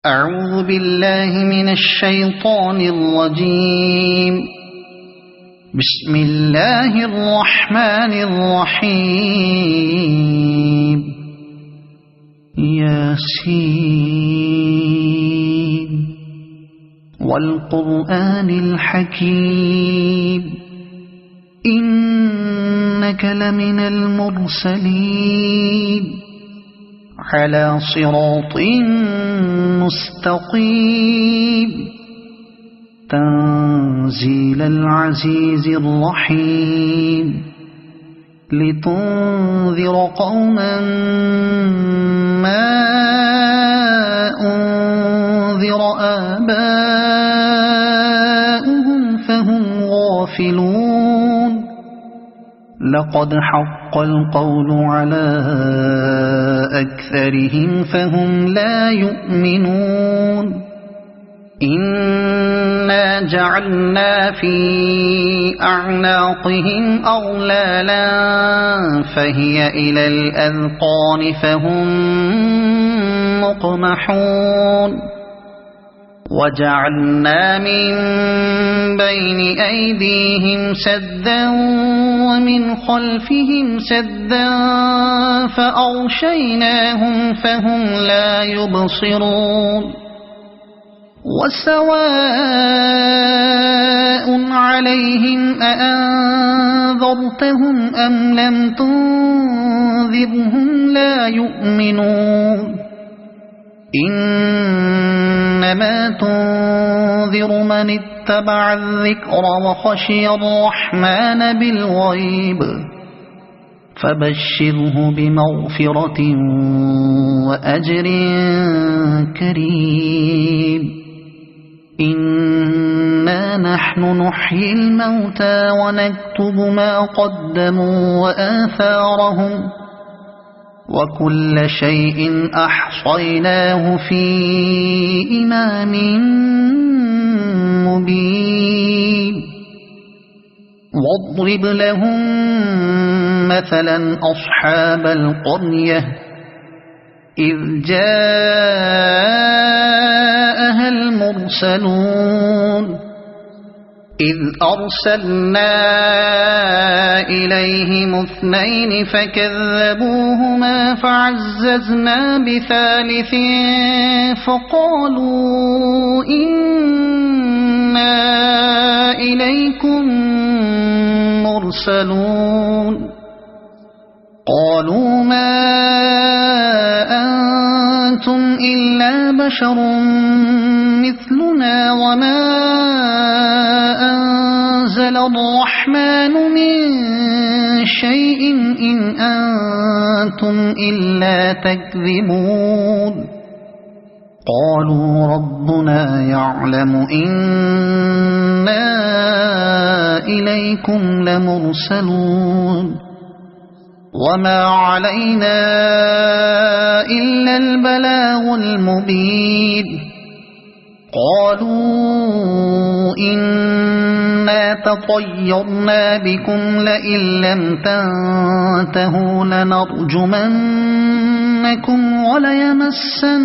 أعوذ بالله من الشيطان الرجيم. بسم الله الرحمن الرحيم. ياسين والقرآن الحكيم إنك لمن المرسلين على صراط مستقيم تنزيل العزيز الرحيم لتنذر قوما ما أنذر آباؤهم فهم غافلون. لقد حق القول على أكثرهم فهم لا يؤمنون. إنا جعلنا في أعناقهم أغلالا فهي إلى الأذقان فهم مقمحون. وجعلنا من بين أيديهم سدا ومن خلفهم سدا فأغشيناهم فهم لا يبصرون. وسواء عليهم أأنذرتهم أم لم تنذرهم لا يؤمنون. إنما تنذر من اتبع الذكر وخشي الرحمن بالغيب فبشره بمغفرة وأجر كريم. إنا نحن نحيي الموتى ونكتب ما قدموا وآثارهم وكل شيء أحصيناه في إمام مبين. واضرب لهم مثلا أصحاب القرية إذ جاءها المرسلون إذ أرسلنا إليهم اثنين فكذبوهما فعززنا بثالث فقالوا إنا إليكم مرسلون. قالوا ما أنتم إلا بشر مثلنا وما أنزل الرحمن من شيء إن أنتم إلا تكذبون. قالوا ربنا يعلم إنا إليكم لمرسلون وما علينا إلا البلاغ المبين. قالوا إنا تطيرنا بكم لئن لم تنتهوا لنرجمنكم وليمسنكم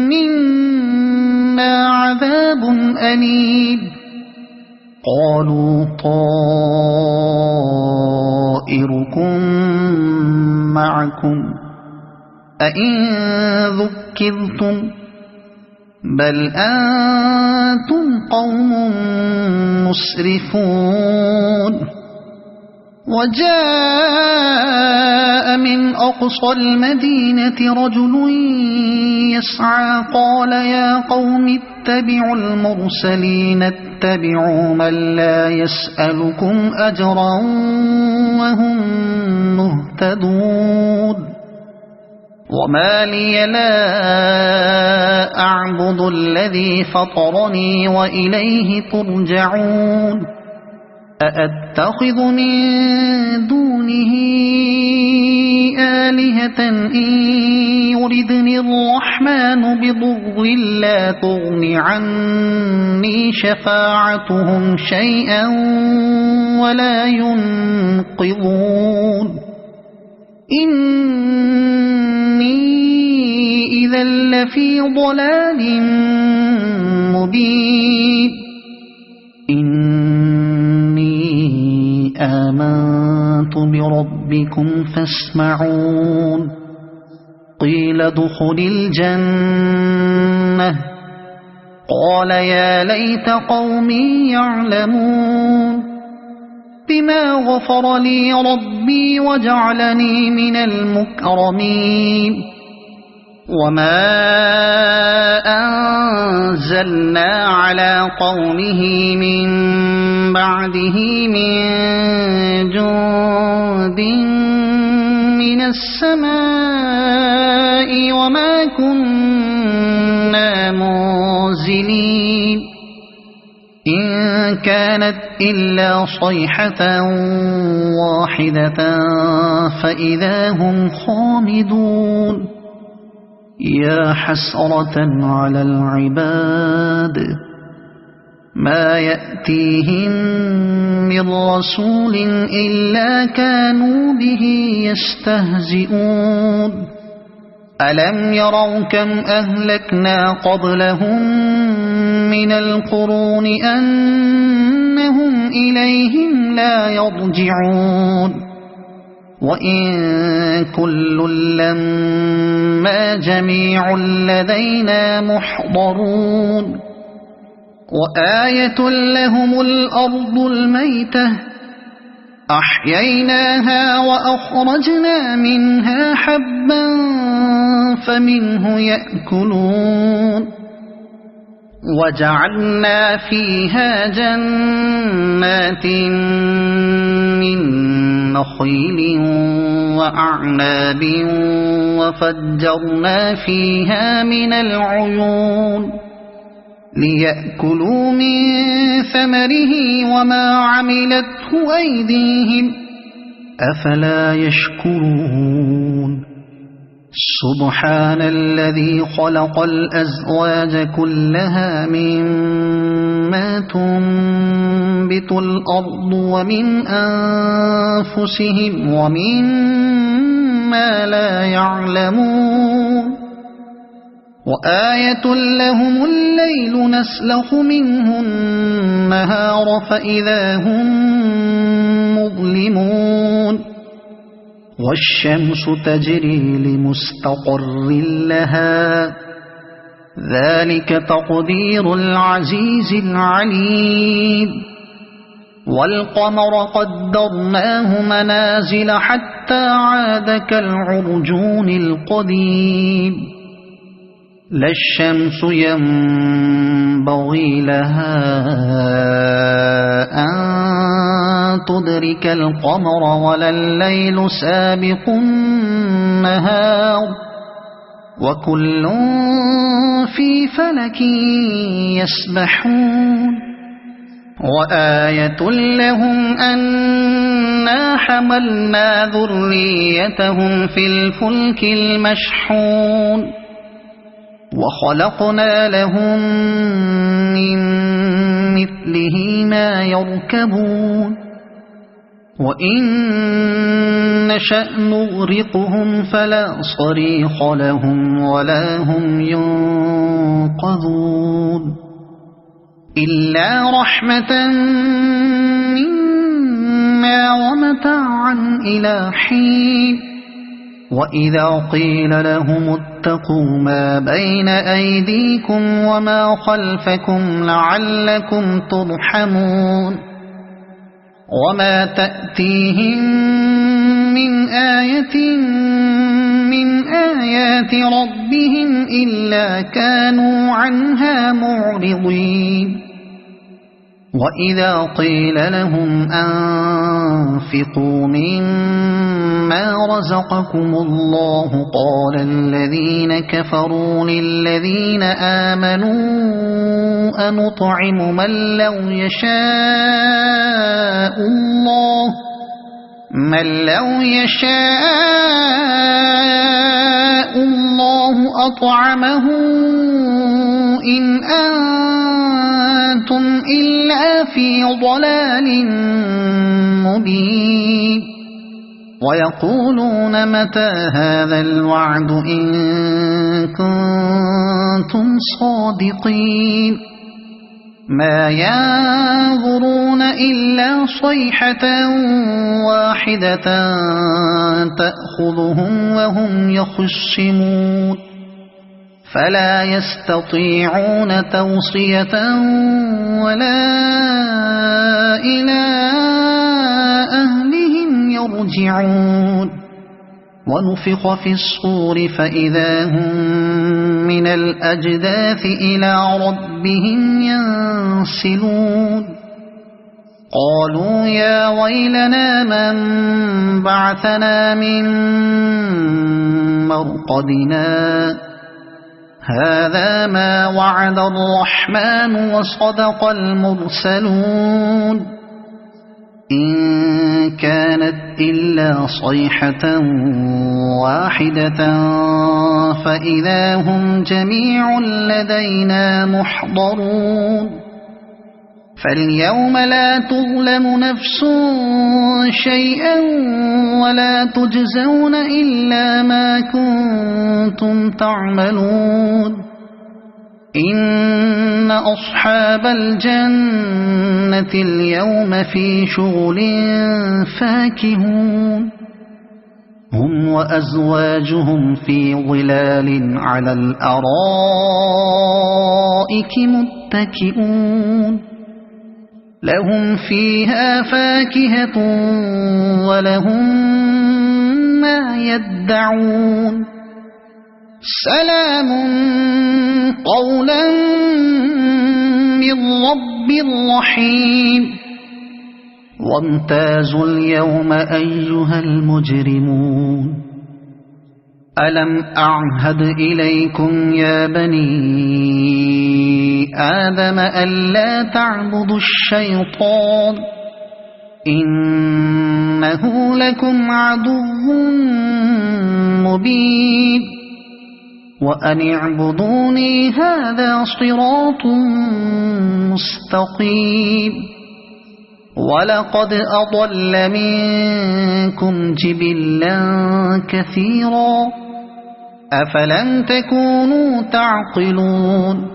منا عذاب أليم. قالوا طائركم معكم أئن ذكرتم بل أنتم قوم مسرفون. وجاء من أقصى المدينة رجل يسعى قال يا قوم اتبعوا المرسلين اتبعوا من لا يسألكم أجرا وهم مهتدون. وما لي لا أعبد الذي فطرني وإليه ترجعون. أأتخذ من دونه آلهة إن يردني الرحمن بضر لا تغن عني شفاعتهم شيئا ولا ينقذون. إني إذا لفي ضلال مبين إني آمنت بربكم فاسمعون قيل ادخل الجنة قال يا ليت قومي يعلمون بما غفر لي ربي وجعلني من المكرمين وما أنزلنا على قومه من بعده من جند من السماء وما كنا منزلين إن كانت إلا صيحة واحدة فإذا هم خامدون يا حسرة على العباد ما يأتيهم من رسول إلا كانوا به يستهزئون ألم يروا كم أهلكنا قبلهم من القرون أنهم إليهم لا يرجعون وإن كل لما جميع لدينا محضرون وآية لهم الأرض الميتة أحييناها وأخرجنا منها حبا فمنه يأكلون وجعلنا فيها جنات من نخيل وأعناب وفجرنا فيها من العيون ليأكلوا من ثمره وما عملته أيديهم أفلا يشكرون سبحان الذي خلق الأزواج كلها مما تنبت الأرض ومن أنفسهم ومما لا يعلمون وآية لهم الليل نسلخ منه النهار فإذا هم مظلمون والشمس تجري لمستقر لها ذلك تقدير العزيز العليم والقمر قدرناه منازل حتى عاد كالعرجون القديم لا الشمس ينبغي لها أن تدرك القمر ولا الليل سابق النهار وكل في فلك يسبحون وآية لهم أنا حملنا ذريتهم في الفلك المشحون وخلقنا لهم من مثله ما يركبون وإن نشأ نغرقهم فلا صريخ لهم ولا هم ينقذون إلا رحمة منا ومتاعا إلى حين وإذا قيل لهم اتقوا ما بين أيديكم وما خلفكم لعلكم ترحمون وما تأتيهم من آية من آيات ربهم إلا كانوا عنها معرضين وإذا قيل لهم أنفقوا مما رزقكم الله قال الذين كفروا للذين آمنوا أنطعم من لو يشاء الله أطعمه إن أنتم إلا في ضلال مبين ويقولون متى هذا الوعد إن كنتم صادقين ما ينظرون إلا صيحة واحدة تأخذهم وهم يخصمون فلا يستطيعون توصية ولا إلى أهلهم يرجعون ونفخ في الصور فإذا هم من الأجداث إلى ربهم ينسلون قالوا يا ويلنا من بعثنا من مرقدنا هذا ما وعد الرحمن وصدق المرسلون إن كانت إلا صيحة واحدة فإذا هم جميع لدينا محضرون فاليوم لا تظلم نفس شيئا ولا تجزون إلا ما كنتم تعملون إن أصحاب الجنة اليوم في شغل فاكهون هم وأزواجهم في ظلال على الأرائك متكئون لهم فيها فاكهة ولهم ما يدعون سلام قولا من رب رحيم وامتازوا اليوم أيها المجرمون ألم أعهد إليكم يا بني آدم ألا تعبدوا الشيطان إنه لكم عدو مبين وأن اعبدوني هذا صراط مستقيم ولقد أضل منكم جبلا كثيرا أفلم تكونوا تعقلون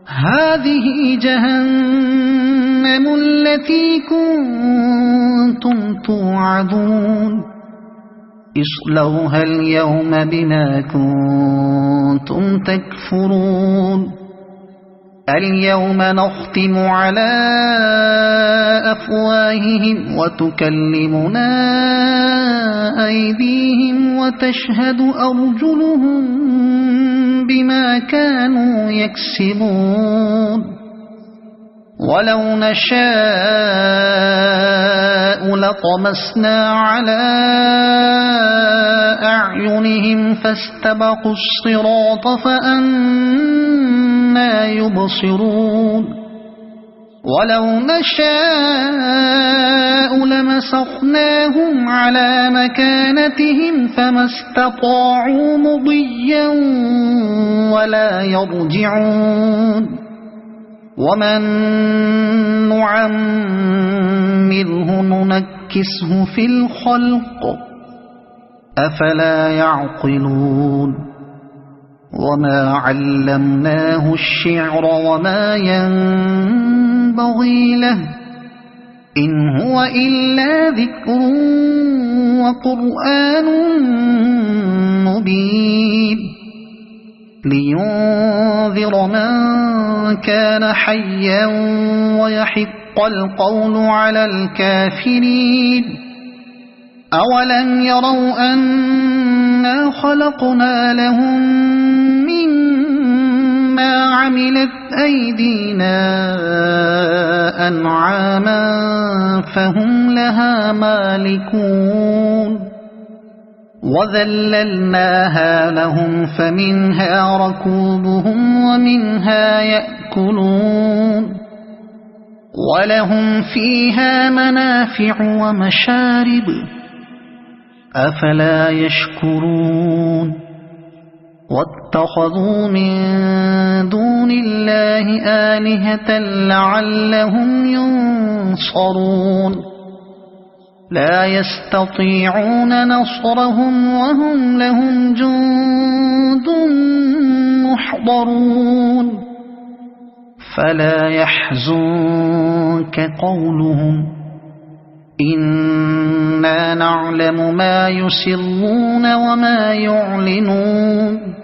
هذه جهنم التي كنتم توعدون اصلوها اليوم بما كنتم تكفرون اليوم نختم على أفواههم وتكلمنا أيديهم وتشهد أرجلهم بما كانوا يكسبون ولو نشاء لطمسنا على أعينهم فاستبقوا الصراط فأنى يبصرون ولو نشاء لمسخناهم على مكانتهم فما استطاعوا مضيا ولا يرجعون ومن نعمره ننكسه في الخلق أفلا يعقلون وما علمناه الشعر وما ينبغي له إن هو إلا ذكر وقرآن مبين لينذر من كان حيا ويحق القول على الكافرين أولم يروا أنا خلقنا لهم مما عملت أيدينا أنعاما فهم لها مالكون وذللناها لهم فمنها ركوبهم ومنها يأكلون ولهم فيها منافع ومشارب أفلا يشكرون واتخذوا من دون الله آلهة لعلهم ينصرون لا يستطيعون نصرهم وهم لهم جند محضرون فلا يحزنك قولهم إنا نعلم ما يسرون وما يعلنون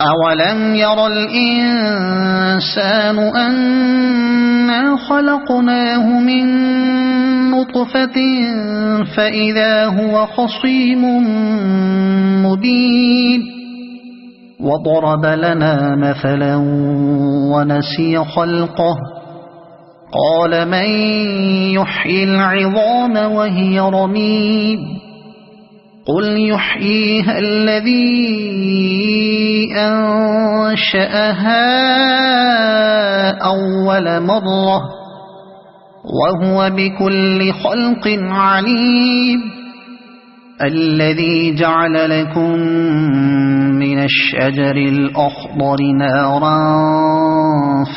أولم ير الإنسان أنا خلقناه من نطفة فإذا هو خصيم مبين وضرب لنا مثلا ونسي خلقه قال من يحيي العظام وهي رميم قل يحييها الذي أنشأها أول مرة وهو بكل خلق عليم الذي جعل لكم من الشجر الأخضر نارا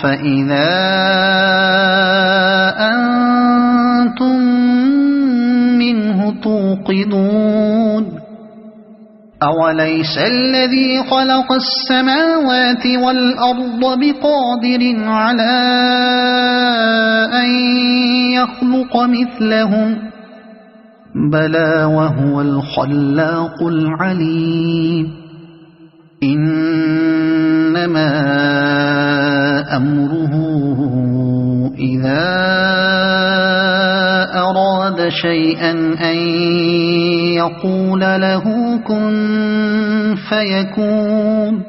فإذا أنتم منه توقدون أوليس الذي خلق السماوات والأرض بقادر على أن يخلق مثلهم بلى وهو الخلاق العليم إنما أمره إذا أراد شيئا أن يقول له كن فيكون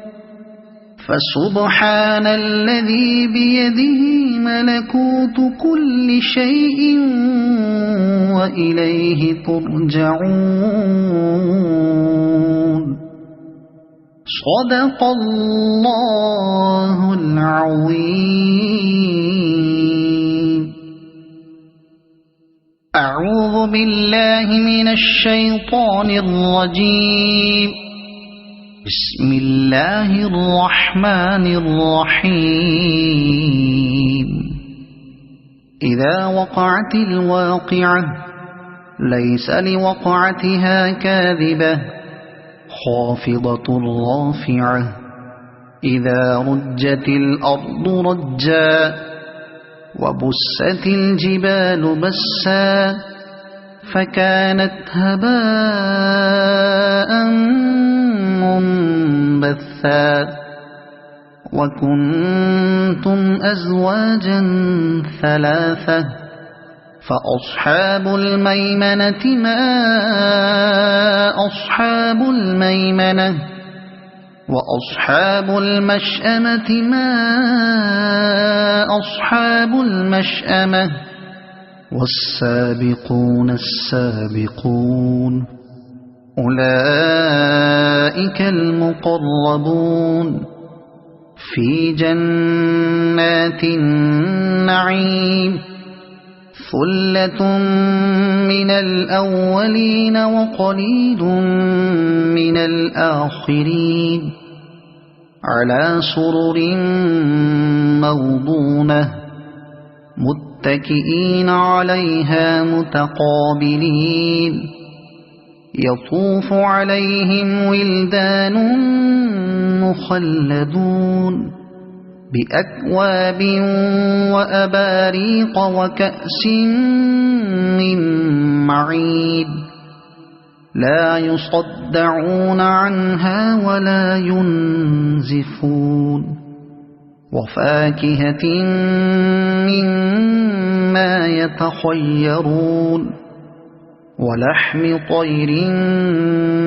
فسبحان الذي بيده ملكوت كل شيء وإليه ترجعون صدق الله العظيم أعوذ بالله من الشيطان الرجيم بسم الله الرحمن الرحيم إذا وقعت الواقعة ليس لوقعتها كاذبة خافضة رافعة إذا رجت الأرض رجا وبست الجبال بسا فكانت هباء منبثا وكنتم أزواجا ثلاثة فأصحاب الميمنة ما أصحاب الميمنة وأصحاب المشأمة ما أصحاب المشأمة والسابقون السابقون أولئك المقربون في جنات النعيم ثلة من الأولين وقليل من الآخرين على سرر موضونة متكئين عليها متقابلين يطوف عليهم ولدان مخلدون بأكواب وأباريق وكأس من معين لا يصدعون عنها ولا ينزفون وفاكهة مما يتخيرون ولحم طير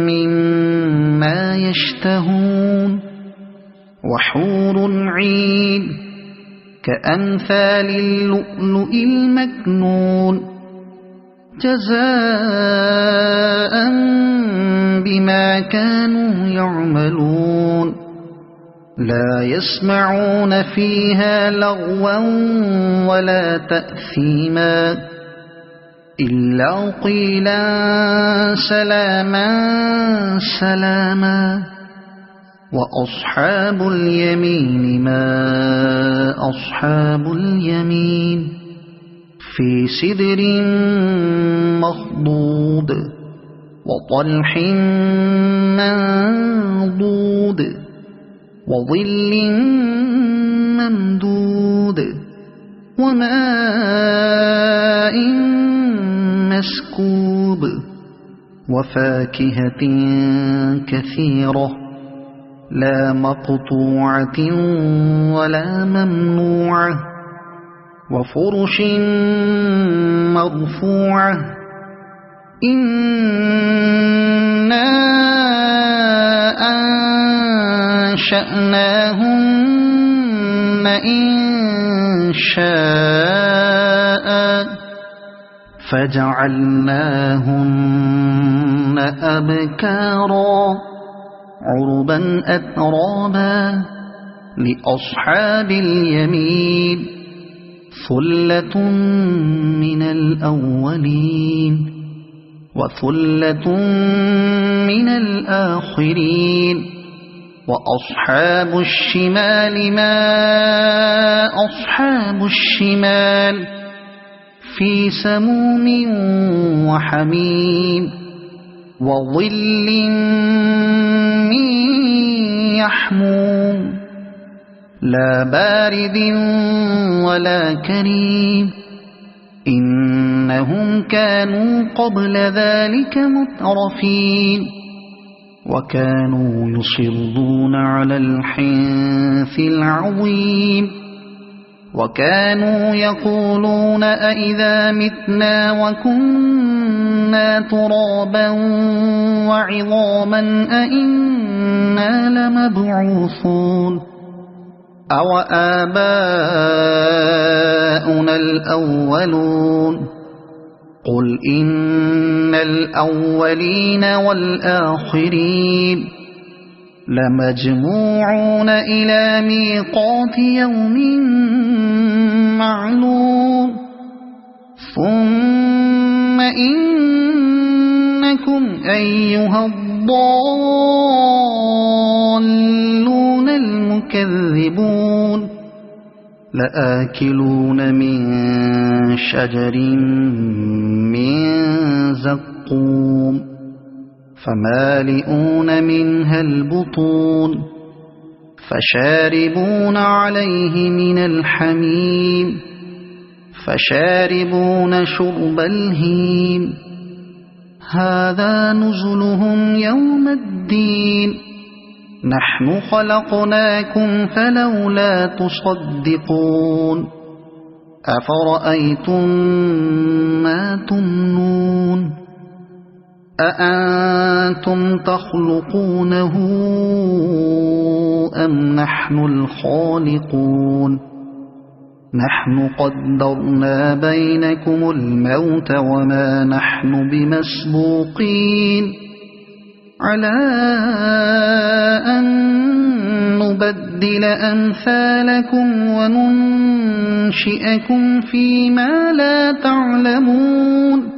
مما يشتهون وحور عين كأمثال اللؤلؤ المكنون جزاء بما كانوا يعملون لا يسمعون فيها لغوا ولا تأثيما إلا قيلا سلاما سلاما وأصحاب اليمين ما أصحاب اليمين في سدر مخضود وطلح منضود وظل ممدود وماء مسكوب وفاكهة كثيرة لا مقطوعة ولا ممنوعة وفرش مرفوعة إنا أنشأناهن إنشاء فجعلناهن أبكارا عربا أترابا لأصحاب اليمين ثلة من الأولين وثلة من الآخرين وأصحاب الشمال ما أصحاب الشمال في سموم وحميم وظل من يحموم لا بارد ولا كريم إنهم كانوا قبل ذلك مترفين وكانوا يصرون على الحنث العظيم وكانوا يقولون أئذا متنا وكنا ترابا وعظاما أئنا لمبعوثون أو آباؤنا الأولون قل إن الأولين والآخرين لمجموعون إلى ميقات يوم معلوم ثم إنكم أيها الضالون المكذبون لآكلون من شجر من زقوم فمالئون منها البطون فشاربون عليه من الحميم فشاربون شرب الهيم هذا نزلهم يوم الدين نحن خلقناكم فلولا تصدقون أفرأيتم ما تمنون أأنتم تخلقونه أم نحن الخالقون نحن قدرنا بينكم الموت وما نحن بمسبوقين على أن نبدل أمثالكم وننشئكم فيما لا تعلمون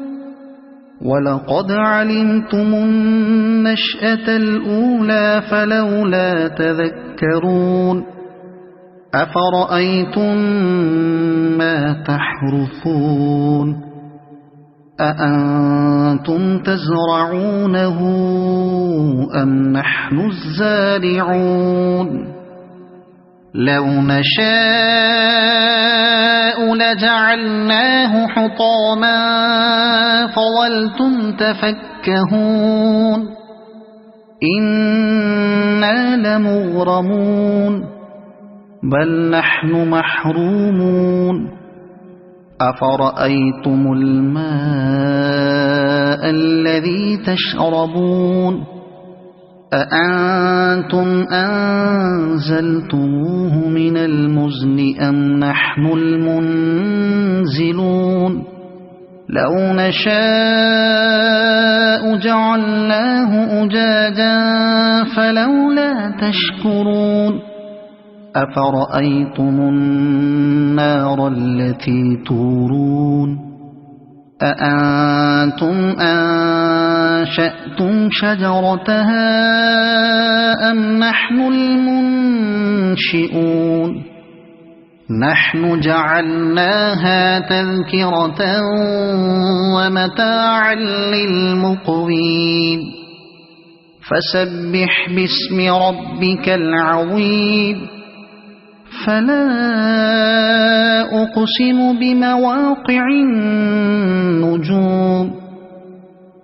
ولقد علمتم النشأة الأولى فلولا تذكرون أفرأيتم ما تحرثون أأنتم تزرعونه أم نحن الزارعون لو نشاء لجعلناه حطاما فظلتم تفكهون إنا لمغرمون بل نحن محرومون أفرأيتم الماء الذي تشربون أأنتم أنزلتموه من المزن أم نحن المنزلون لو نشاء جعلناه أجاجا فلولا تشكرون أفرأيتم النار التي تورون أأنتم أنشأتم شجرتها أم نحن المنشئون نحن جعلناها تذكرة ومتاعا للمقوين فسبح باسم ربك العظيم فلا أقسم بمواقع النجوم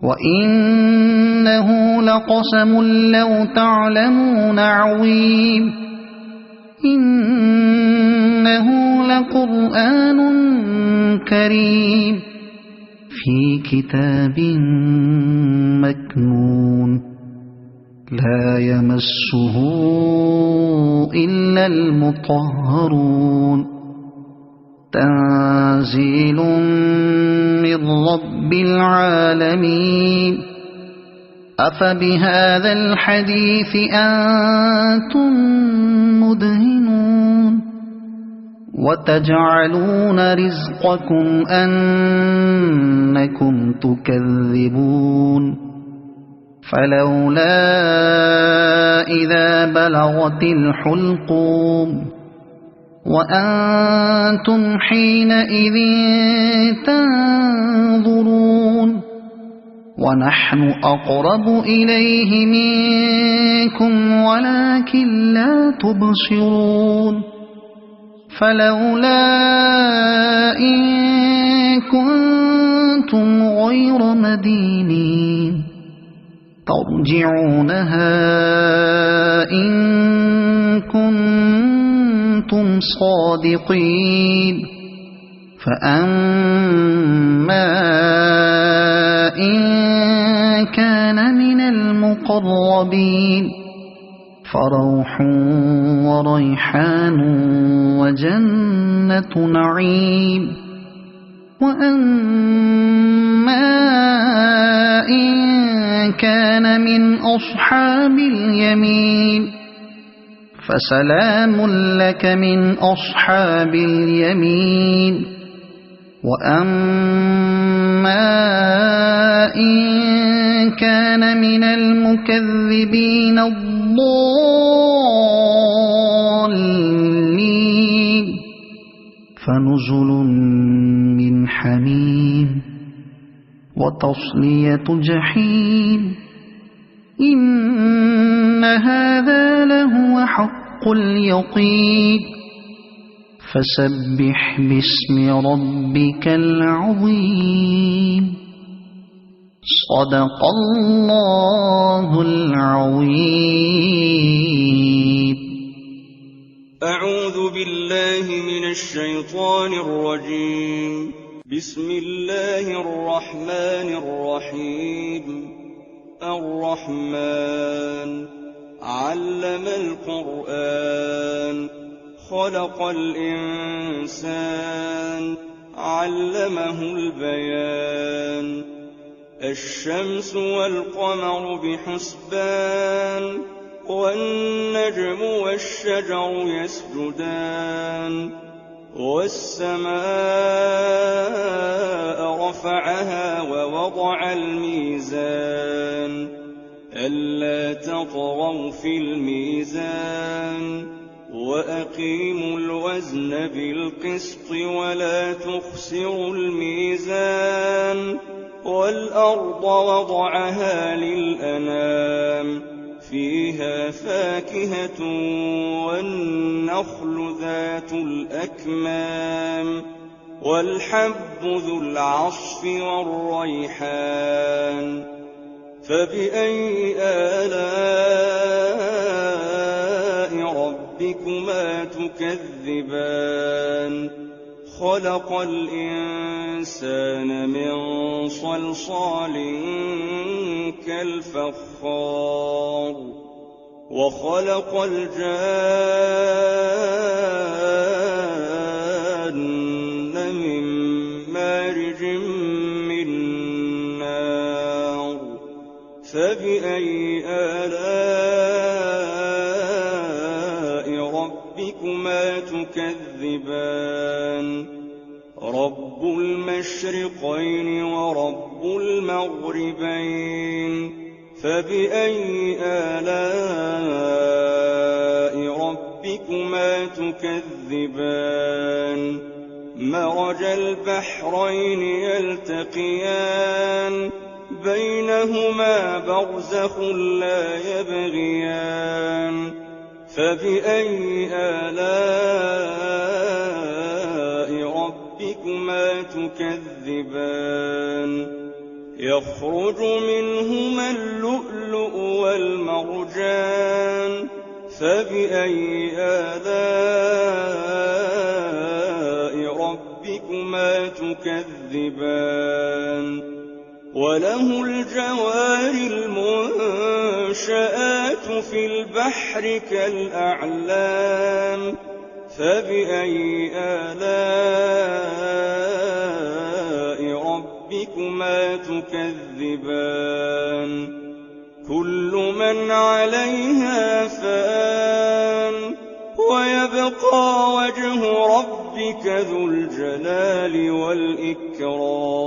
وإنه لقسم لو تعلمون عظيم إنه لقرآن كريم في كتاب مكنون لا يمسه إلا المطهرون تنزيل من رب العالمين أفبهذا الحديث أنتم مدهنون وتجعلون رزقكم أنكم تكذبون فلولا إذا بلغت الحلقوم وأنتم حينئذ تنظرون ونحن أقرب إليه منكم ولكن لا تبصرون فلولا إن كنتم غير مدينين ترجعونها إن كنتم صادقين فأما إن كان من المقربين فروح وريحان وجنة نعيم وأما إن كان من أصحاب اليمين فسلام لك من أصحاب اليمين وأما إن كان من المكذبين الضالين فنزل من حميم وتصلية جحيم إن هذا لهو حق اليقين فسبح باسم ربك العظيم صدق الله العظيم. أعوذ بالله من الشيطان الرجيم. بسم الله الرحمن الرحيم. الرحمن علم القرآن خلق الإنسان علمه البيان الشمس والقمر بحسبان والنجم والشجر يسجدان والسماء رفعها ووضع الميزان ألا تطغوا في الميزان وأقيموا الوزن بالقسط ولا تخسروا الميزان والأرض وضعها للأنام فيها فاكهة والنخل ذات الأكمام والحب ذو العصف والريحان فبأي آلاء ربكما تكذبان خلق الإنسان من صلصال كالفخار وخلق الجان من مارج من نار فبأي آلاء ربكما تكذبان رب المشرقين ورب المغربين فبأي آلاء ربكما ربكما تكذبان مرج البحرين يلتقيان بينهما برزخ لا يبغيان فبأي آلاء ربكما تكذبان يخرج منهما اللؤلؤ والمرجان فبأي آلاء ربكما تكذبان وله الجوار المنشآت في البحر كالأعلام فبأي آلاء ربكما تكذبان كل من عليها فان ويبقى وجه ربك ذو الجلال والإكرام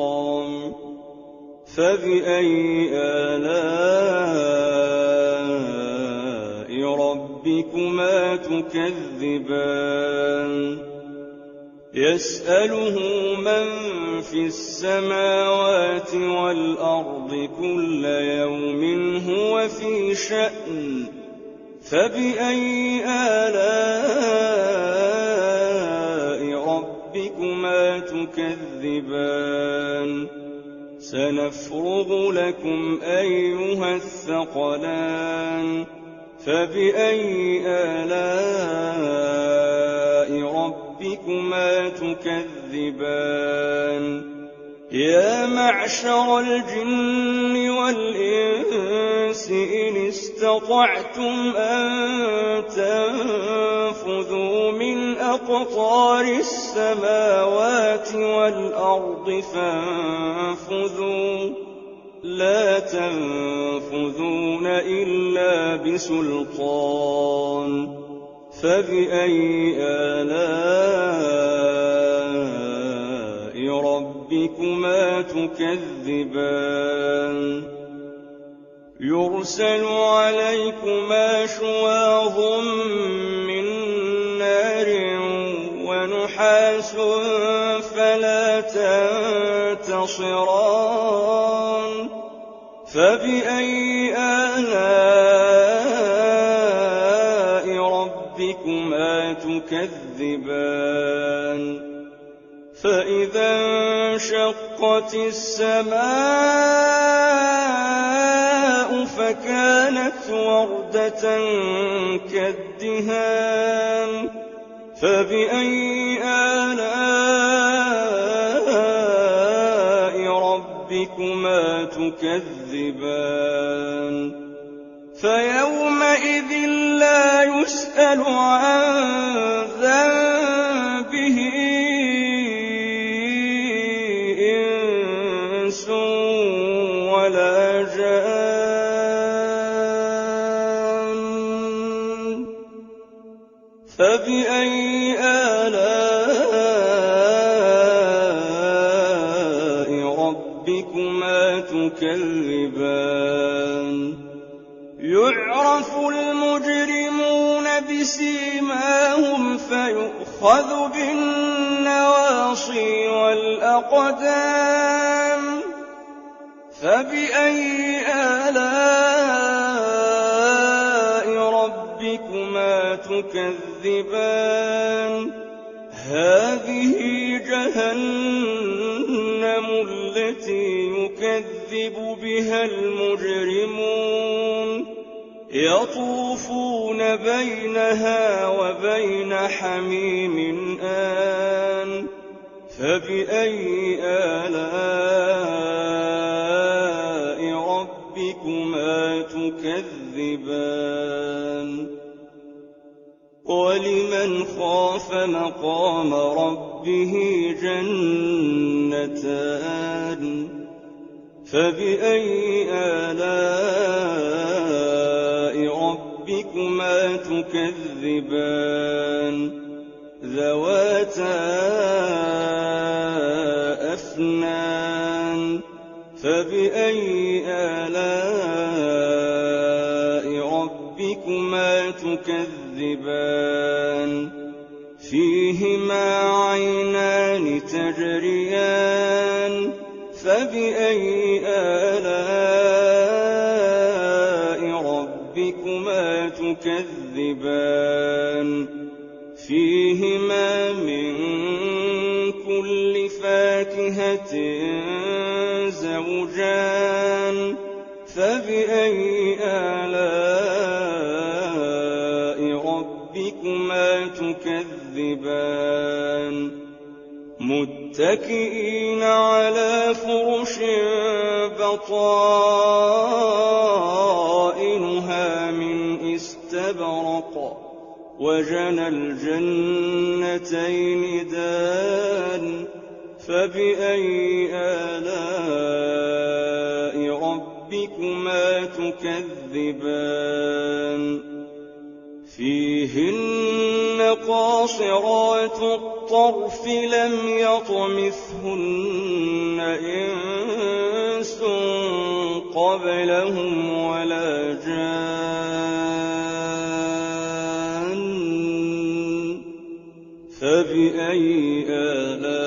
فبأي آلاء ربكما تكذبان يسأله من في السماوات والأرض كل يوم هو في شأن فبأي آلاء ربكما تكذبان سنفرغ لكم أيها الثقلان فبأي آلاء ربكما تكذبان يا معشر الجن والإنس إن استطعتم أن تنفذوا من أقطار السماوات والأرض فانفذوا لا تنفذون إلا بسلطان فبأي آلاء ربكما تكذبان يرسل عليكما شواظ من نار ونحاس فلا تنتصران فبأي آلاء ربكما تكذبان فإذا انشقت السماء فكانت وردة كالدهان فبأي آلاء ربكما تكذبان فيومئذ لا يسأل عن ذنبه إنس ولا جان فبأي آلاء ربكما تكذبان يعرف المجرمون بسيماهم فيؤخذ بالنواصي والأقدام فبأي آلاء ربكما تكذبان هذه جهنم التي يكذب بها المجرمون يطوفون بينها وبين حميم آن فبأي آلاء ربكما تكذبان ولمن خاف مقام ربه جنتان فبأي آلاء ربكما تكذبان ذواتا أفنان فبأي آلاء ربكما تكذبان تكذبان فيهما عينان تجريان فبأي آلاء ربكما تكذبان فيهما من كل فاكهة زوجان فبأي آلاء ربكما تكذبان متكئين على فرش بطائنها من استبرق وجنى الجنتين دان فبأي آلاء ربكما تكذبان فيهن قاصرات الطرف لم يطمثهن إنس قبلهم ولا جان فبأي آلاء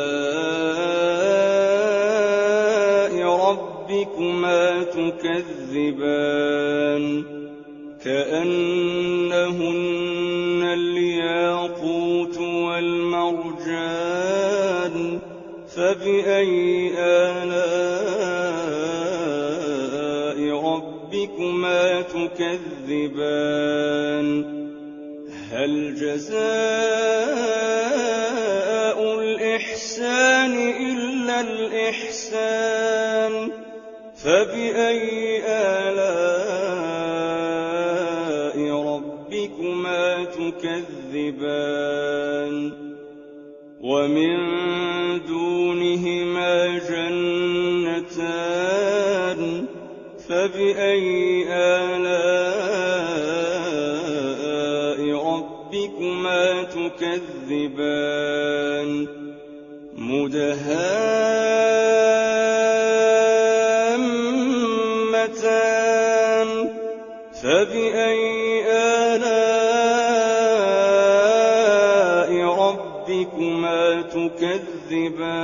ربكما تكذبان كأنهن الياقوت والمرجان فبأي آلاء ربكما تكذبان هل جزاء الإحسان إلا الإحسان فبأي آلاء ربكما تكذبان ومن دونهما جنتان فبأي آلاء ربكما تكذبان مدهامتان فبأي آلاء ربكما تكذبان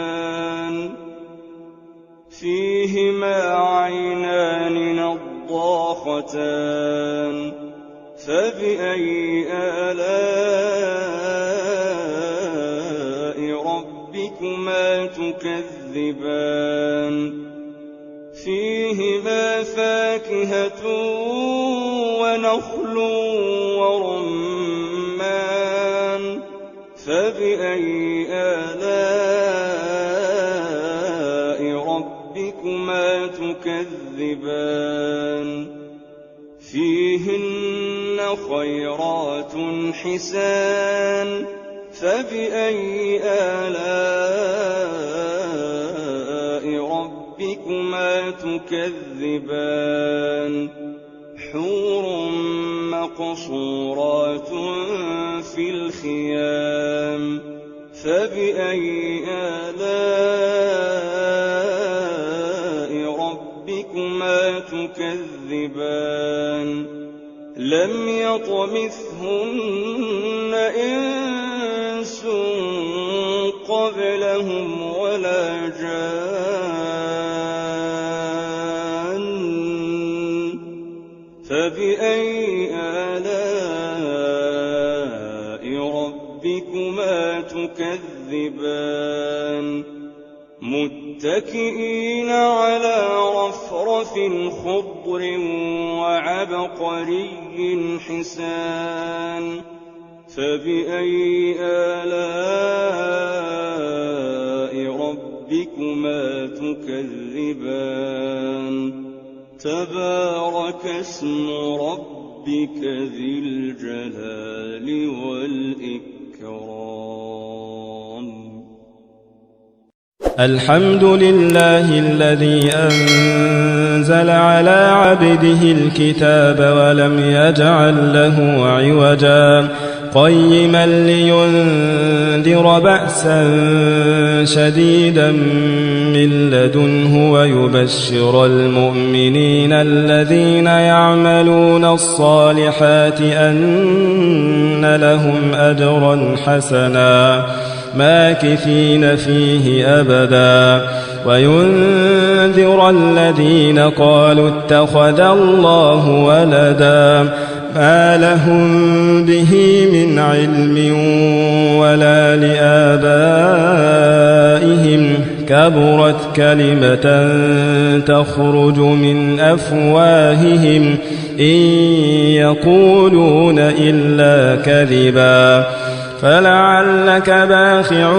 فيهما عينان نضاختان فبأي آلاء ربكما تكذبان فيهما فاكهة ونخل ورمان فبأي آلاء ربكما تكذبان فيهن خيرات حسان فبأي آلاء ربكما تكذبان حور مقصورات في الخيام فبأي آلاء ربكما تكذبان لم يطمثهن إنس قبلهم ولا جان فبأي آلاء ربكما تكذبان متكئين على رفرف خضر وعبقري حسان فبأي آلاء ربكما تكذبان تبارك اسم ربك ذي الجلال والإكرام الحمد لله الذي أنزل على عبده الكتاب ولم يجعل له عوجا قيما لينذر بأسا شديدا من لدنه ويبشر المؤمنين الذين يعملون الصالحات أن لهم أجرا حسنا ماكثين فيه أبدا وينذر الذين قالوا اتخذ الله ولدا ما لهم به من علم ولا لآبائهم كبرت كلمة تخرج من أفواههم إن يقولون إلا كذبا فلعلك باخع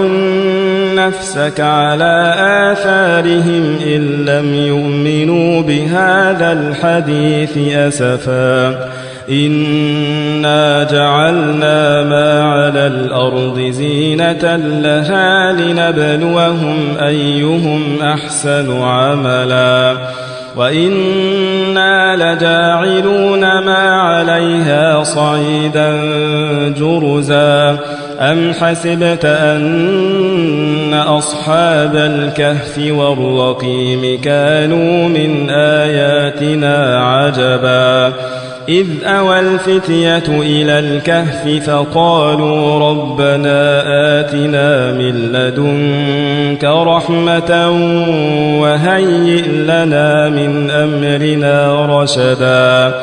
نفسك على آثارهم إن لم يؤمنوا بهذا الحديث أسفا إنا جعلنا ما على الأرض زينة لها لنبلوهم أيهم أحسن عملا وإنا لجاعلون ما عليها صعيدا جرزا أم حسبت أن أصحاب الكهف والرقيم كانوا من آياتنا عجبا إذ أوى الفتية إلى الكهف فقالوا ربنا آتنا من لدنك رحمة وهيئ لنا من أمرنا رشدا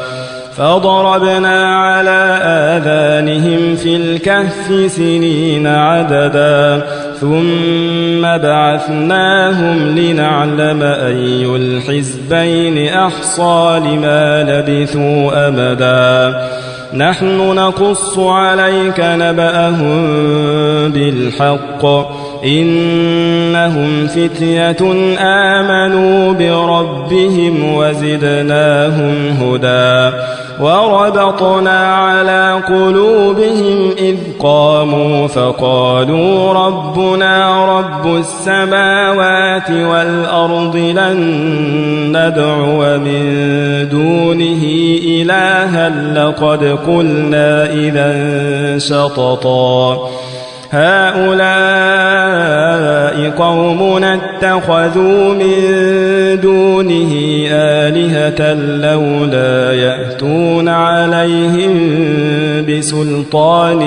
فضربنا على آذانهم في الكهف سنين عددا ثم بعثناهم لنعلم أي الحزبين أحصى لما لبثوا أمدا نحن نقص عليك نبأهم بالحق إنهم فتية آمنوا بربهم وزدناهم هدى وربطنا على قلوبهم إذ قاموا فقالوا ربنا رب السماوات والأرض لن ندعو من دونه إلها لقد قلنا إذا شططا هؤلاء قومنا اتخذوا من دونه آلهة لولا يأتون عليهم بسلطان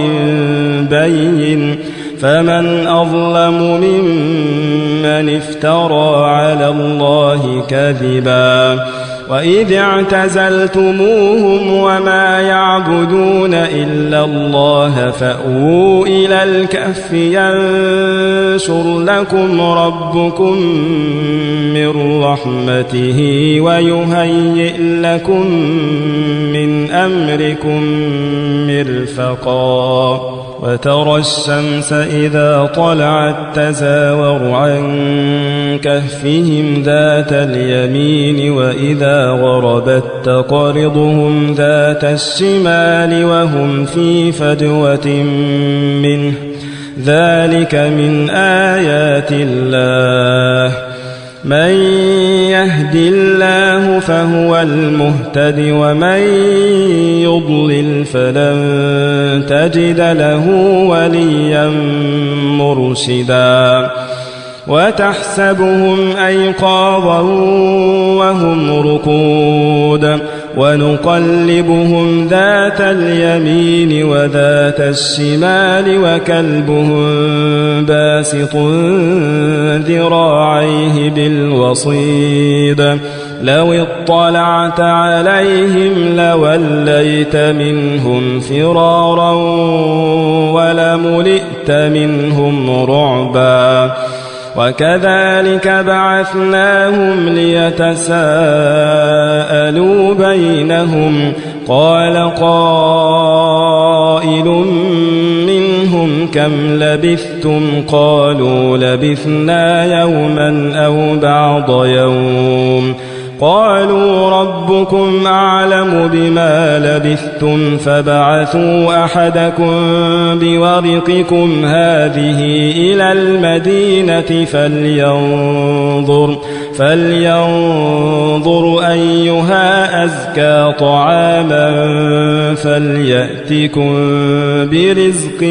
بين فمن أظلم ممن افترى على الله كذبا وإذ اعتزلتموهم وما يعبدون إلا الله فأووا إلى الكهف ينشر لكم ربكم من رحمته ويهيئ لكم من أمركم مرفقا وترى الشمس إذا طلعت تزاور عن كهفهم ذات اليمين وإذا غربت تقرضهم ذات الشمال وهم في فجوة منه ذلك من آيات الله من يهد الله فهو المهتد ومن يضلل فلن تجد له وليا مرشدا وتحسبهم أيقاظا وهم رقود ونقلبهم ذات اليمين وذات الشمال وكلبهم باسط ذراعيه بالوصيد لو اطلعت عليهم لوليت منهم فرارا ولملئت منهم رعبا وكذلك بعثناهم ليتساءلوا بينهم قال قائل منهم كم لبثتم قالوا لبثنا يوما أو بعض يوم قالوا ربكم أعلم بما لبثتم فبعثوا أحدكم بورقكم هذه إلى المدينة فلينظر أيها أزكى طعاما فليأتكم برزق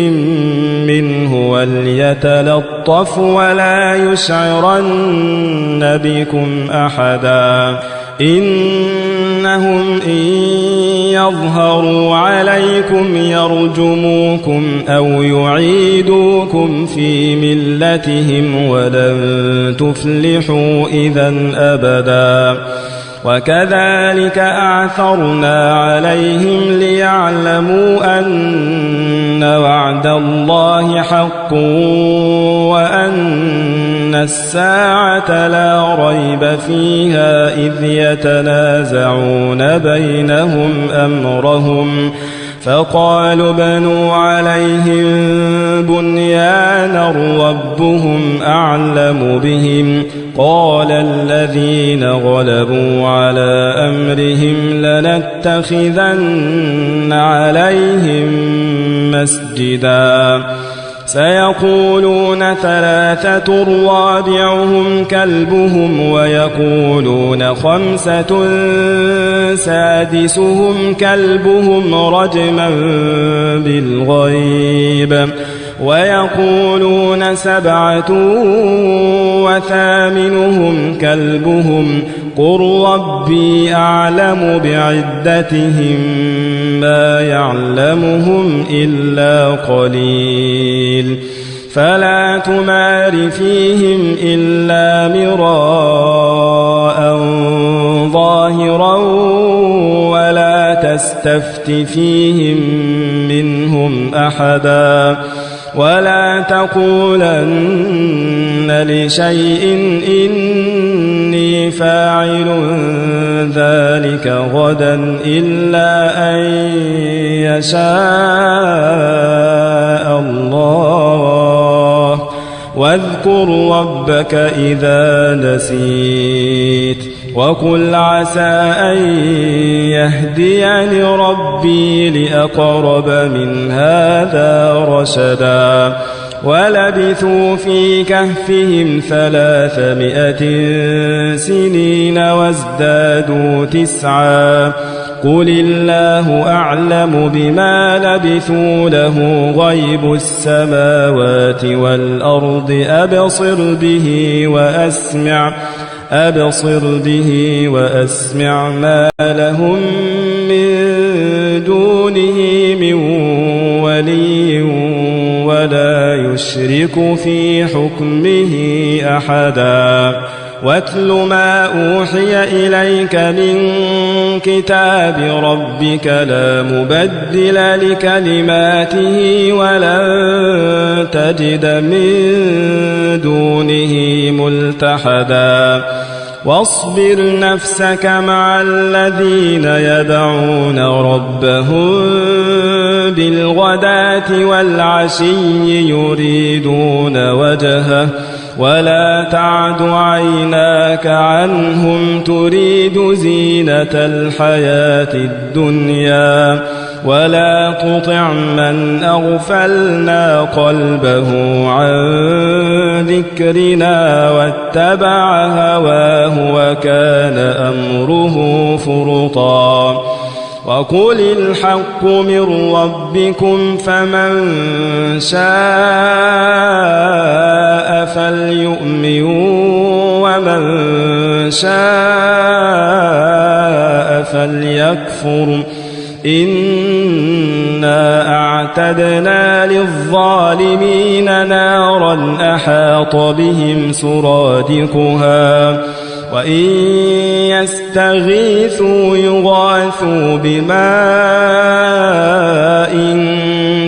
منه وليتلطف ولا يشعرن بكم أحدا إنهم إن يظهروا عليكم يرجموكم أو يعيدوكم في ملتهم ولن تفلحوا إذا أبدا وكذلك أعثرنا عليهم ليعلموا أن وعد الله حق وأن الساعة لا ريب فيها إذ يتنازعون بينهم أمرهم فقالوا بنوا عليهم بنيانا ربهم أعلم بهم قال الذين غلبوا على أمرهم لنتخذن عليهم مسجدا سيقولون ثلاثة رابعهم كلبهم ويقولون خمسة سادسهم كلبهم رجما بالغيب ويقولون سبعة وثامنهم كلبهم قل ربي أعلم بعدتهم ما يعلمهم إلا قليل فلا تمار فيهم إلا مراء ظاهرا ولا تستفت فيهم منهم أحدا ولا تقولن لشيء إني فاعل ذلك غدا إلا أن يشاء الله واذكر ربك إذا نسيت وقل عسى أن يهديني ربي لأقرب من هذا رشدا ولبثوا في كهفهم 300 سنين وازدادوا 9 قل الله أعلم بما لبثوا له غيب السماوات والأرض أبصر به وأسمع ما لهم من دونه من ولي ولا يشرك في حكمه أحدا واتل ما أوحي إليك من كتاب ربك لا مبدل لكلماته ولن تجد من دونه ملتحدا واصبر نفسك مع الذين يدعون ربهم بالغداة والعشي يريدون وجهه ولا تعد عيناك عنهم تريد زينة الحياة الدنيا ولا تطع من أغفلنا قلبه عن ذكرنا واتبع هواه وكان أمره فرطا وقل الحق من ربكم فمن شاء فليؤمن ومن شاء فليكفر إنا أعتدنا للظالمين نارا أحاط بهم سرادقها وإن يستغيثوا يغاثوا بماء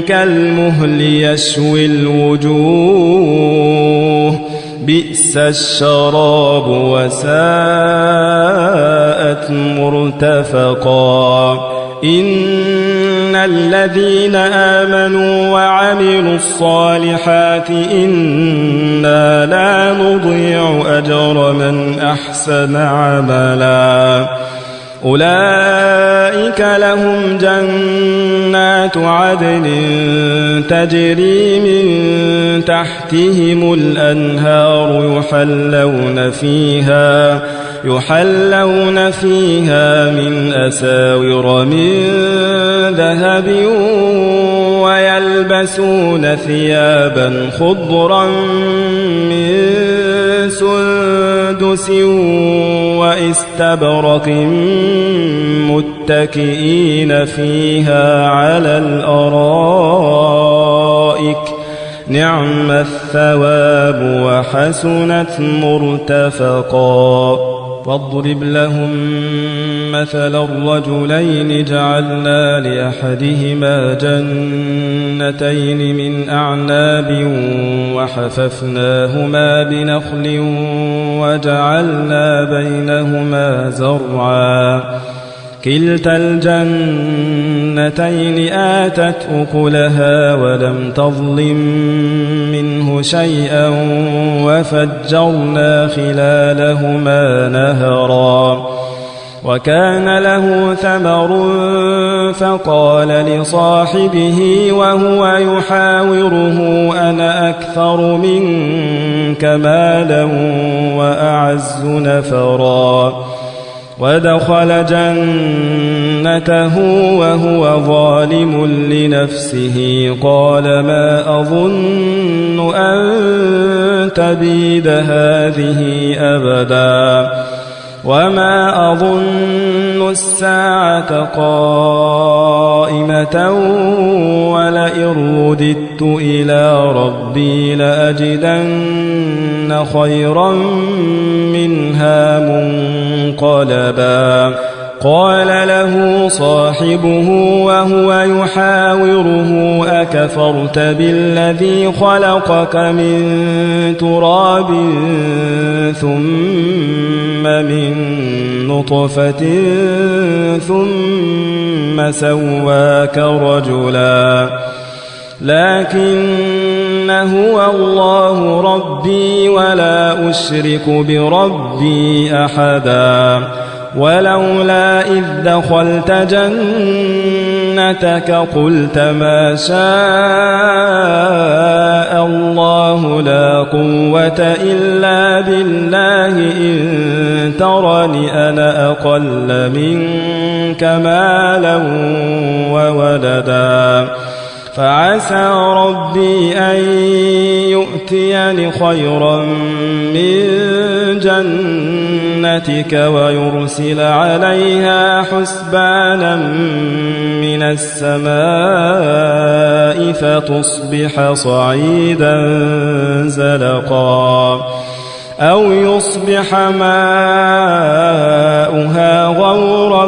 كالمهل يشوي الوجوه بئس الشراب وساءت مرتفقا إن الذين آمنوا وعملوا الصالحات إنا لا نضيع أجر من أحسن عملا أولئك لهم جنات عدن تجري من تحتهم الأنهار يحلون فيها من أساور من ذهب ويلبسون ثيابا خضرا من سندس واستبرق متكئين فيها على الأرائك نعم الثواب وحسنت مرتفقا واضرب لهم مثل الرجلين جعلنا لأحدهما جنتين من أعناب وحففناهما بنخل وجعلنا بينهما زرعا كلتا الجنتين آتت أكلها ولم تظلم منه شيئا وفجرنا خلالهما نهرا وكان له ثمر فقال لصاحبه وهو يحاوره أنا أكثر منك مالا وأعز نفرا ودخل جنته وهو ظالم لنفسه قال ما أظن أن تبيد هذه أبدا وما أظن الساعة قائمة ولئن رددت إلى ربي لأجدن خيرا منها منقلبا قال له صاحبه وهو يحاوره أكفرت بالذي خلقك من تراب ثم من نطفة ثم سواك رجلا لكن هو الله ربي ولا أشرك بربي أحدا ولولا إذ دخلت جنتك قلت ما شاء الله لا قوة إلا بالله إن ترني أنا أقل منك مالا وولدا فعسى ربي أن يؤتيني خيرا من جنتك ويرسل عليها حسبانا من السماء فتصبح صعيدا زلقا أو يصبح ماؤها غورا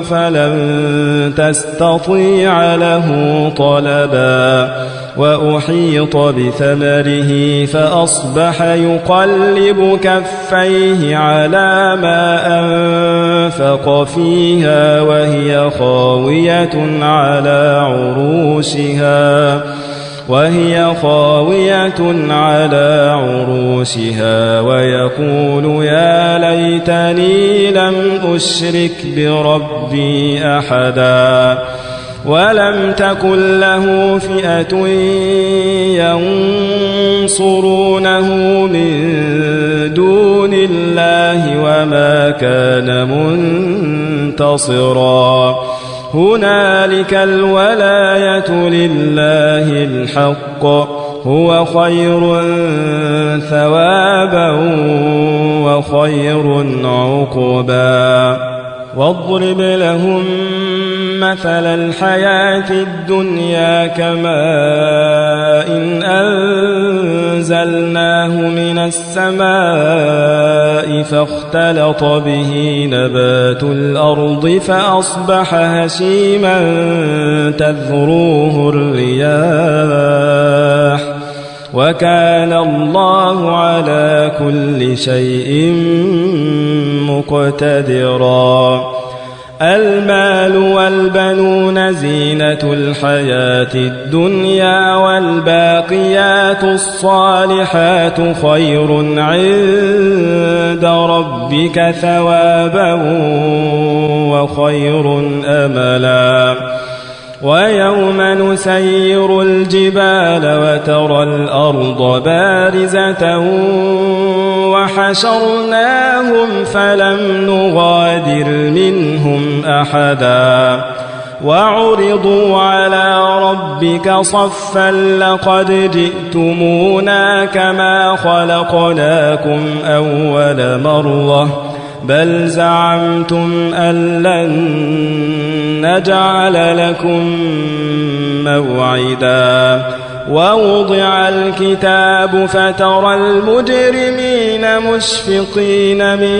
فلن تستطيع له طلبا وأحيط بثمره فأصبح يقلب كفيه على ما أنفق فيها وهي خاوية على عروشها ويقول يا ليتني لم أشرك بربي أحدا ولم تكن له فئة ينصرونه من دون الله وما كان منتصرا هنالك الولاية لله الحق هو خير ثوابا وخير عقبا واضرب لهم مثل الحياة الدنيا كماء إن أنزلناه من السماء فاختلط به نبات الأرض فأصبح هشيما تذروه الرياح وكان الله على كل شيء مقتدرا المال والبنون زينة الحياة الدنيا والباقيات والباقيات الصالحات خير عند ربك ثوابا وخير أملا ويوم نسير الجبال وترى الأرض بارزة وحشرناهم فلم نغادر منهم أحدا وعرضوا على ربك صفا لقد جئتمونا كما خلقناكم أول مرة بل زعمتم أن لن نجعل لكم موعدا ووضع الكتاب فترى المجرمين مشفقين مما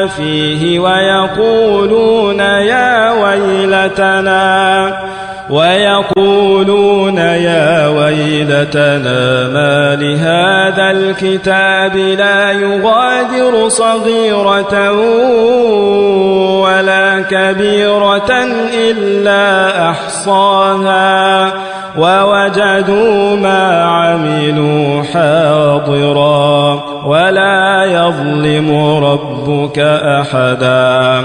فيه ويقولون يا ويلتنا ما لهذا الكتاب لا يغادر صغيرة ولا كبيرة إلا أحصاها ووجدوا ما عملوا حاضرا ولا يظلم ربك أحدا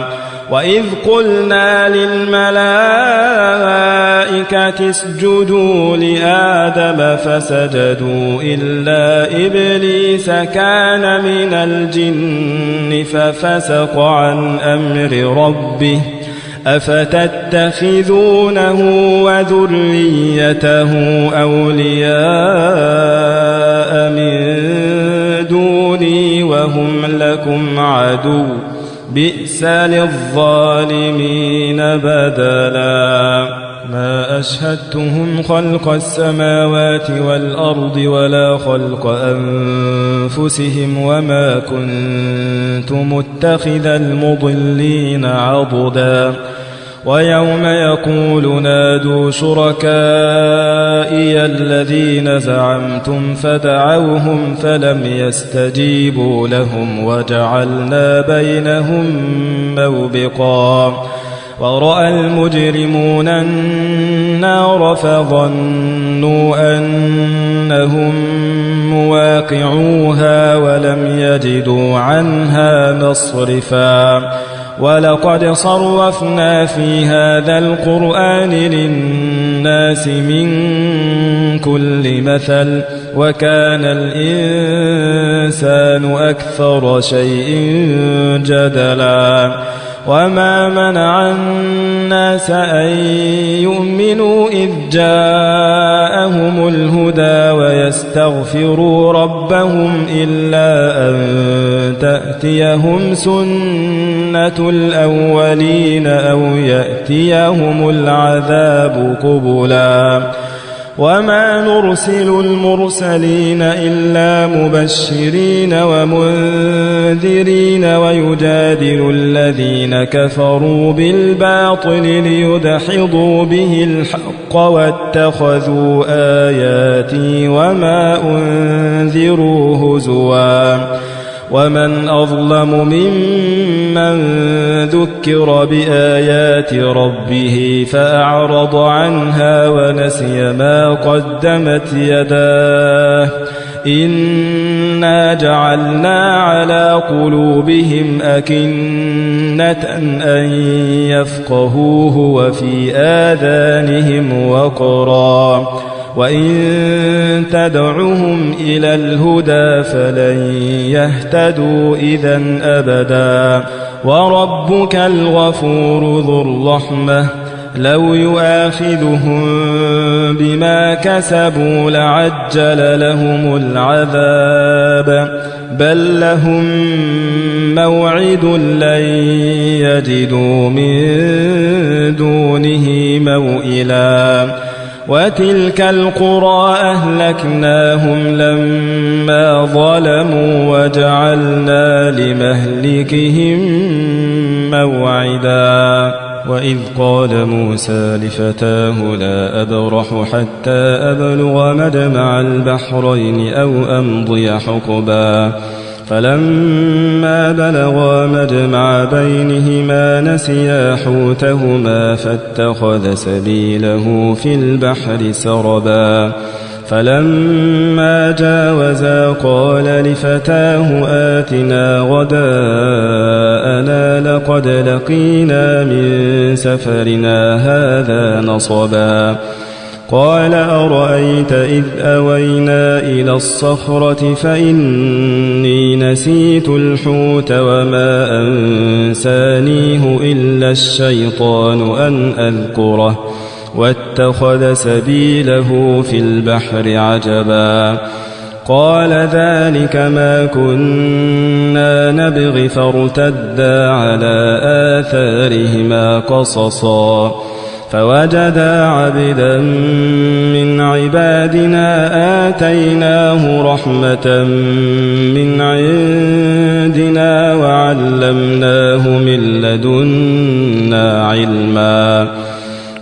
وإذ قلنا للملائكة اسجدوا لآدم فسجدوا إلا إبليس كان من الجن ففسق عن أمر ربه أفتتخذونه وذريته أولياء من دوني وهم لكم عدو بئس للظالمين بدلا ما أشهدتهم خلق السماوات والأرض ولا خلق أنفسهم وما كنت متخذ المضلين عضدا ويوم يقول نادوا شركائي الذين زعمتم فدعوهم فلم يستجيبوا لهم وجعلنا بينهم موبقا ورأى المجرمون النار فظنوا أنهم مواقعوها ولم يجدوا عنها مصرفا ولقد صرفنا في هذا القرآن للناس من كل مثل وكان الإنسان أكثر شيء جدلا وما منع الناس أن يؤمنوا إذ جاءهم الهدى ويستغفروا ربهم إلا أن تأتيهم سنة الأولين أو يأتيهم العذاب قبلا وما نرسل المرسلين إلا مبشرين ومنذرين ويجادل الذين كفروا بالباطل ليدحضوا به الحق واتخذوا آياتي وما أنذروا هزوا ومن أظلم ممن ذكر بآيات ربه فأعرض عنها ونسي ما قدمت يداه إنا جعلنا على قلوبهم أكنة أن يفقهوه وفي آذانهم وقرا وإن تدعهم إلى الهدى فلن يهتدوا إذن أبدا وربك الغفور ذو الرحمة لو يؤاخذهم بما كسبوا لعجل لهم العذاب بل لهم موعد لن يجدوا من دونه موئلا وتلك القرى أهلكناهم لما ظلموا وجعلنا لمهلكهم موعدا وإذ قال موسى لفتاه لا أبرح حتى أبلغ مجمع البحرين أو أمضي حقبا فلما بلغا مجمع بينهما نسيا حوتهما فاتخذ سبيله في البحر سربا فلما جاوزا قال لفتاه آتنا غداءنا لقد لقينا من سفرنا هذا نصبا قال أرأيت إذ أوينا إلى الصخرة فإني نسيت الحوت وما أنسانيه إلا الشيطان أن أذكره واتخذ سبيله في البحر عجبا قال ذلك ما كنا نبغي فارتدا على آثارهما قصصا فوجدا عبدا من عبادنا آتيناه رحمة من عندنا وعلمناه من لدنا علما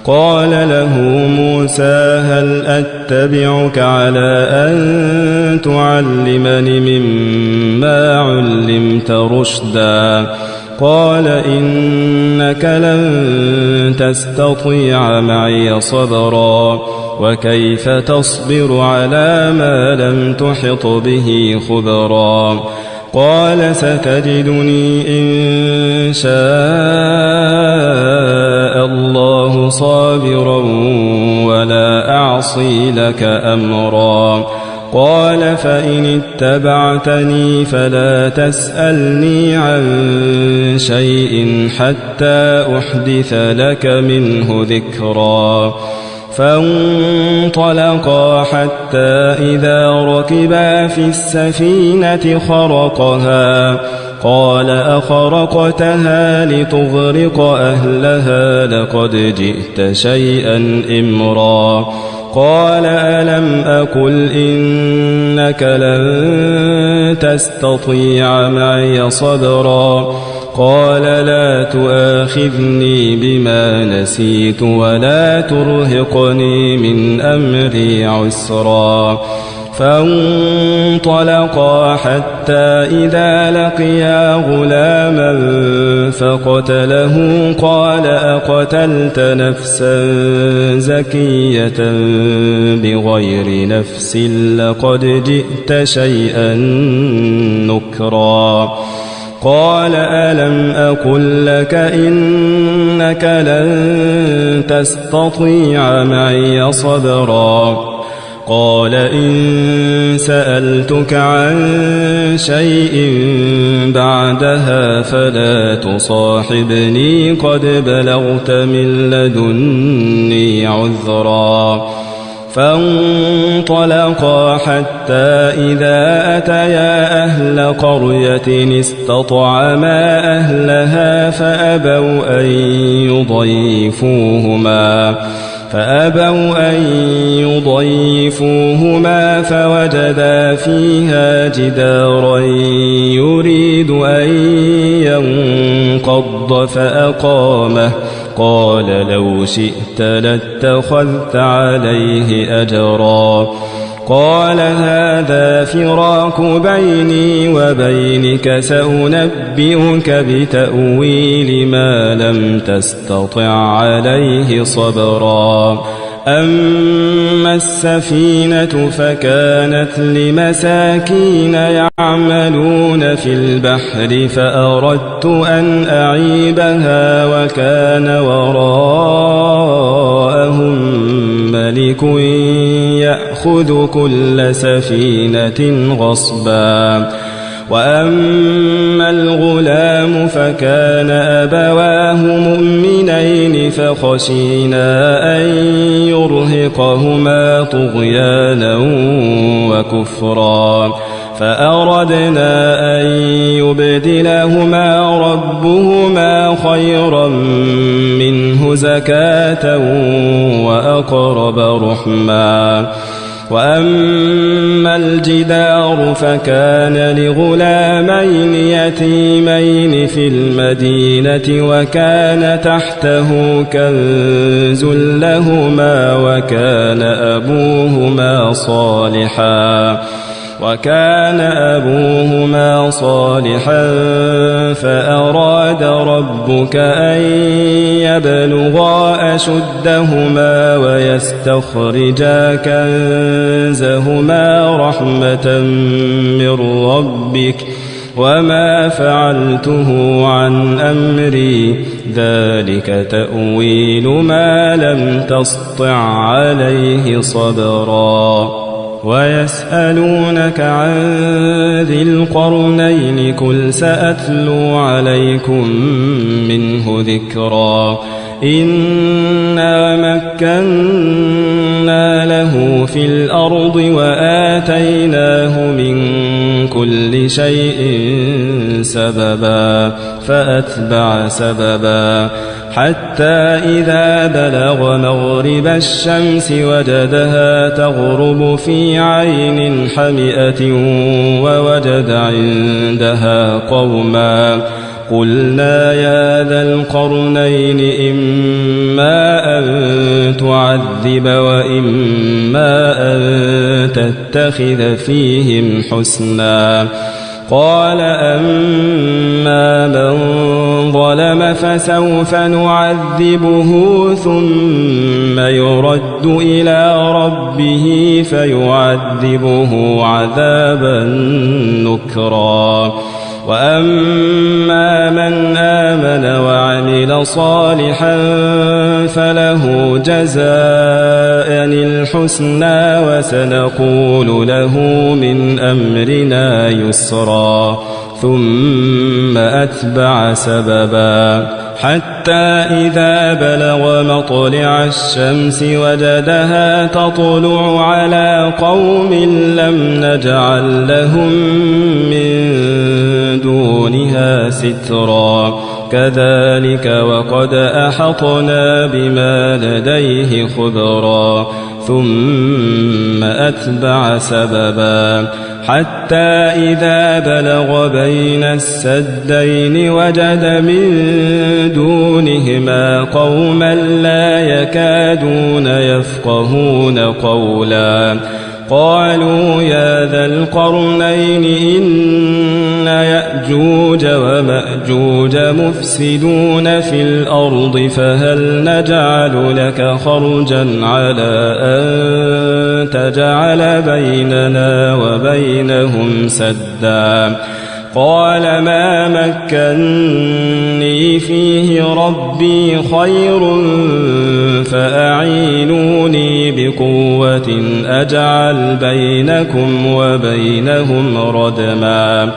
قال له موسى هل أتبعك على أن تعلمني مما علمت رشدا قال إنك لن تستطيع معي صبرا وكيف تصبر على ما لم تحط به خبرا قال ستجدني إن شاء الله صابرا ولا أعصي لك أمرا قال فإن اتبعتني فلا تسألني عن شيء حتى أحدث لك منه ذكرا فانطلقا حتى إذا ركبا في السفينة خرقها قال أخرقتها لتغرق أهلها لقد جئت شيئا إمرا قال ألم أقل إنك لن تستطيع معي صبرا قال لا تؤاخذني بما نسيت ولا ترهقني من أمري عسرا فانطلقا حتى إذا لقيا غلاما فقتله قال أقتلت نفسا زكية بغير نفس لقد جئت شيئا نكرا قال ألم أقل لك إنك لن تستطيع معي صبرا قال إن سألتك عن شيء بعدها فلا تصاحبني قد بلغت من لدني عذرا فانطلقا حتى إذا أتيا أهل قرية استطعما أهلها فأبوا أن يضيفوهما فوجدا فيها جدارا يريد أن ينقض فأقامه قال لو شئت لاتخذت عليه أجرا قال هذا فراق بيني وبينك سأنبئك بتأويل ما لم تستطع عليه صبرا أما السفينة فكانت لمساكين يعملون في البحر فأردت أن أعيبها وكان وراءهم ملك يأخذ كل سفينة غصبا وأما الغلام فكان أبواه مؤمنين فخشينا أن يرهقهما طغيانا وكفرا فأردنا أن يبدلهما ربهما خيرا منه زكاة وأقرب رحما وأما الجدار فكان لغلامين يتيمين في المدينة وكان تحته كنز لهما وكان أبوهما صالحا وكان أبوهما صالحا فأراد ربك أن يبلغا أشدهما ويستخرجا كنزهما رحمة من ربك وما فعلته عن أمري ذلك تأويل ما لم تسطع عليه صبرا ويسألونك عن ذي القرنين قل سأتلو عليكم منه ذكرا إنا مكنا له في الأرض وآتيناه من كل شيء سببا فأتبع سببا حتى إذا بلغ مغرب الشمس وجدها تغرب في عين حمئة ووجد عندها قوما قلنا يا ذا القرنين إما أن تعذب وإما أن تتخذ فيهم حسنا قال أما من ظلم فسوف نعذبه ثم يرد إلى ربه فيعذبه عذابا نكرا وأما من آمن وعمل صالحا فله جزاء الحسنى وسنقول له من أمرنا يسرا ثم أتبع سببا حتى إذا بلغ مطلع الشمس وجدها تطلع على قوم لم نجعل لهم من دونها سترا كذلك وقد أحطنا بما لديه خبرا ثم أتبع سببا حتى إذا بلغ بين السدين وجد من دونهما قوما لا يكادون يفقهون قولا قالوا يا ذا القرنين إن يأجوج ومأجوج مفسدون في الأرض فهل نجعل لك خرجا على أن تجعل بيننا وبينهم سدا قال ما مكني فيه ربي خير فأعينوني بقوة أجعل بينكم وبينهم ردما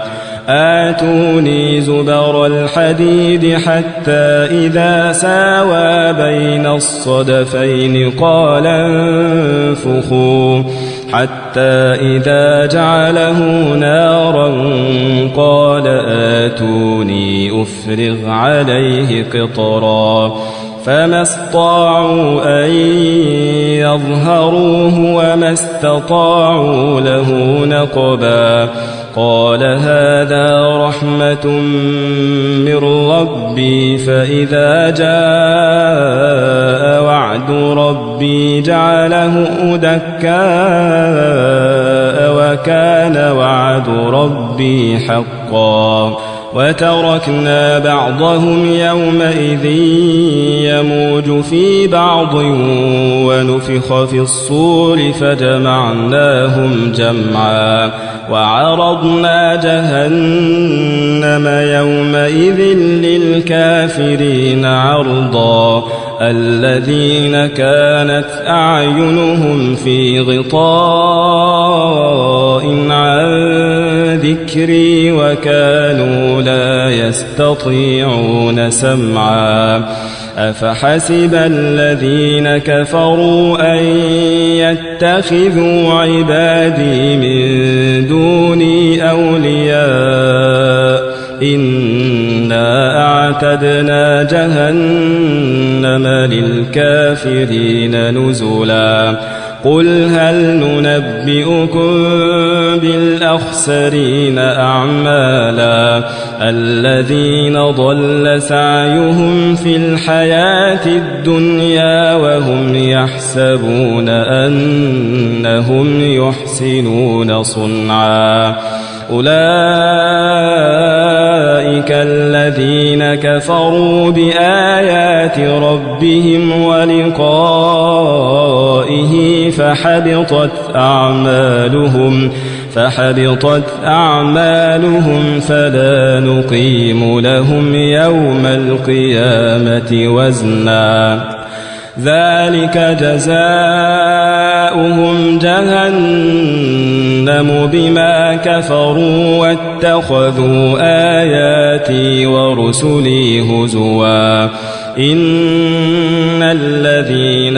آتوني زبر الحديد حتى إذا ساوى بين الصدفين قال انفخوا حتى إذا جعله نارا قال آتوني أفرغ عليه قطرا فما استطاعوا أن يظهروه وما استطاعوا له نقبا قال هذا رحمة من ربي فإذا جاء وعد ربي جعله دكاء وكان وعد ربي حقا وتركنا بعضهم يومئذ يموج في بعض ونفخ في الصور فجمعناهم جمعا وعرضنا جهنم يومئذ للكافرين عرضا الذين كانت أعينهم في غطاء عن ذكري وكانوا لا يستطيعون سمعا أفحسب الذين كفروا أن يتخذوا عبادي من دوني أولياء إنا أعتدنا جهنم للكافرين نزلا قل هل ننبئكم بالأخسرين أعمالا الذين ضل سعيهم في الحياة الدنيا وهم يحسبون أنهم يحسنون صنعا أولئك الذين كفروا بآيات ربهم ولقائه فحبطت أعمالهم فلا نقيم لهم يوم القيامة وزنا ذلك جزاؤهم جهنم بما كفروا واتخذوا آياتي ورسلي هزوا إن الذين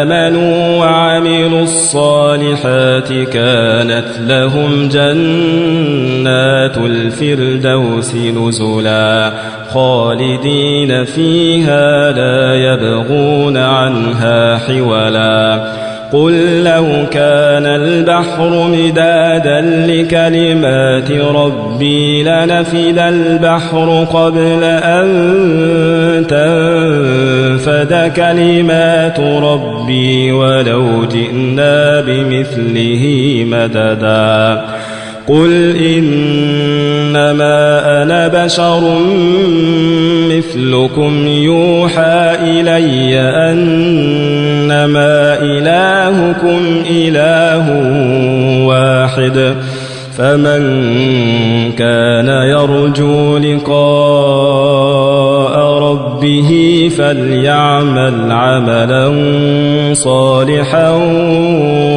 آمنوا وعملوا الصالحات كانت لهم جنات الفردوس نزلا خالدين فيها لا يبغون عنها حولا قل لو كان البحر مدادا لكلمات ربي لنفد البحر قبل أن تنفد كلمات ربي ولو جئنا بمثله مددا قل إنما أنا بشر مثلكم يوحى إلي أنما إلهكم إله واحد فمن كان يرجو لقاء ربه فليعمل عملا صالحا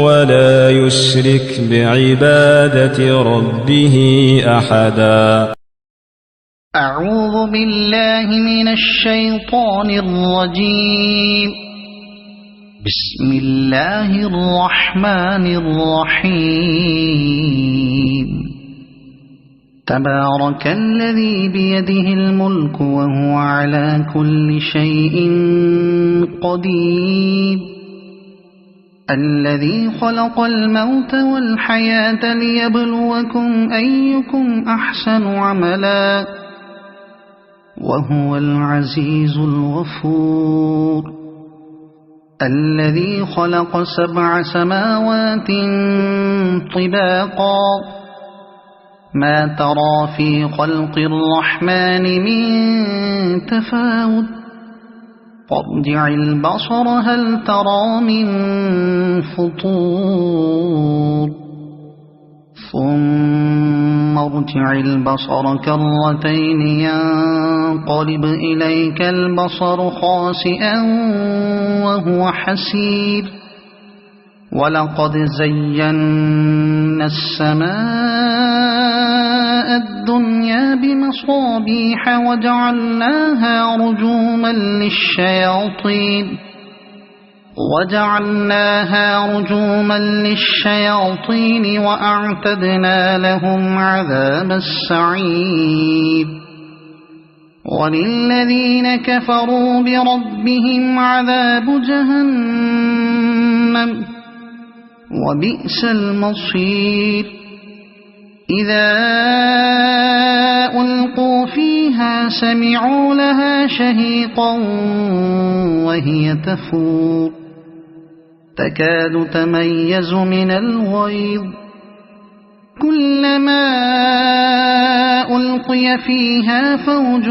ولا يشرك بعبادة ربه أحدا. أعوذ بالله من الشيطان الرجيم. بسم الله الرحمن الرحيم. تبارك الذي بيده الملك وهو على كل شيء قدير الذي خلق الموت والحياة ليبلوكم أيكم أحسن عملا وهو العزيز الغفور الذي خلق 7 سماوات طباقا ما ترى في خلق الرحمن من تفاوت فارجع البصر هل ترى من فطور ثم ارجع البصر كرتين ينقلب إليك البصر خاسئا وهو حسير ولقد زينا السماء الدنيا بمصابيح وجعلناها رجوما للشياطين وأعتدنا لهم عذاب السعير وللذين كفروا بربهم عذاب جهنم وبئس المصير إذا ألقوا فيها سمعوا لها شهيقا وهي تفور تكاد تميز من الغيظ كلما ألقي فيها فوج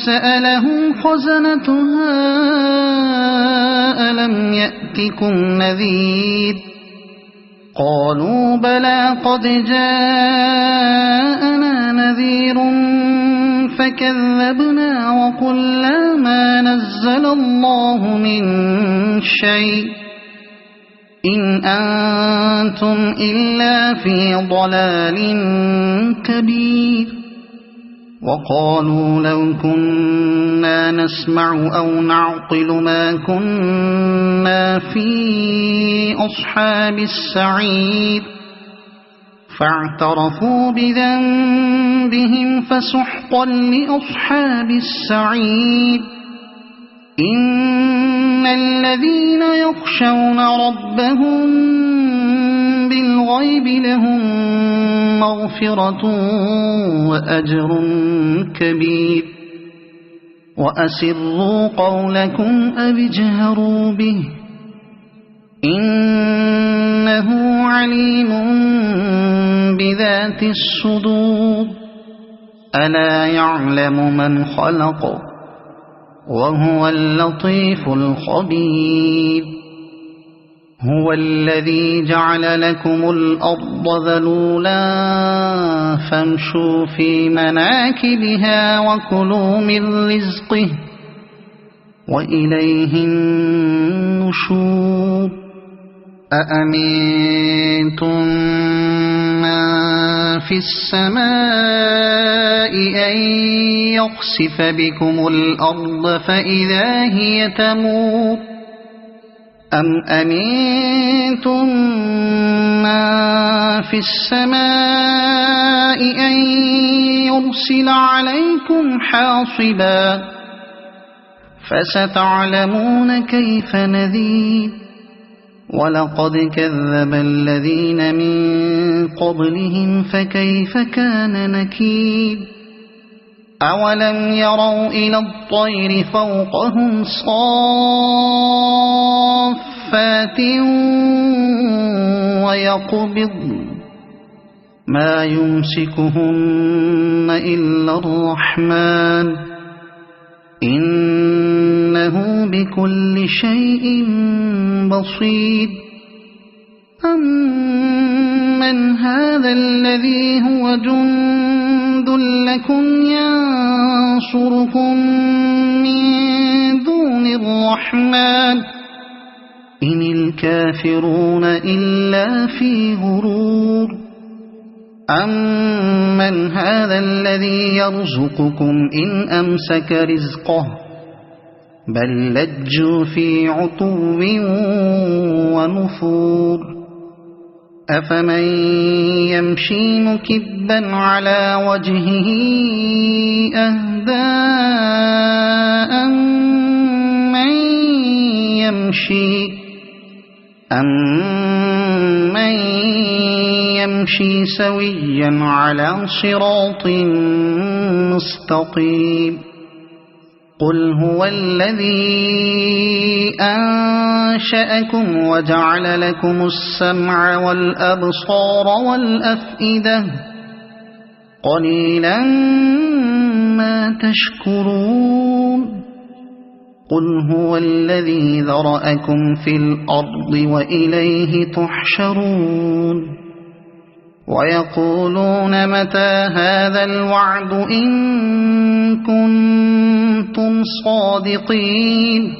سألهم خزنتها ألم يأتكم نذير قالوا بلى قد جاءنا نذير فكذبنا وقلنا ما نزل الله من شيء إن أنتم إلا في ضلال كبير وقالوا لو كنا نسمع أو نعقل ما كنا في أصحاب السعير فاعترفوا بذنبهم فسحقا لأصحاب السعير الذين يخشون ربهم بالغيب لهم مغفرة وأجر كبير وأسروا قولكم أو اجهروا به إنه عليم بذات الصدور ألا يعلم من خلق وهو اللطيف الخبير هو الذي جعل لكم الأرض ذلولا فامشوا في مناكبها وكلوا من رزقه وإليه النشور أأمنتم من في السماء أن يخسف بكم الأرض فإذا هي تمور أم أمنتم من في السماء أن يرسل عليكم حاصبا فستعلمون كيف نذير ولقد كذب الذين من قبلهم فكيف كان نكير أولم يروا إلى الطير فوقهم صافات ويقبضن ما يمسكهن إلا الرحمن إنه بكل شيء بصير أمن هذا الذي هو جند لكم ينصركم من دون الرحمن إن الكافرون إلا في غرور أمن هذا الذي يرزقكم إن أمسك رزقه بل لجوا في عتو ونفور أفمن يمشي مكبا على وجهه أهدى أمن يمشي سويا على صراط مستقيم قل هو الذي أنشأكم وجعل لكم السمع والأبصار والأفئدة قليلا ما تشكرون قل هو الذي ذرأكم في الأرض وإليه تحشرون ويقولون متى هذا الوعد إن كنتم صادقين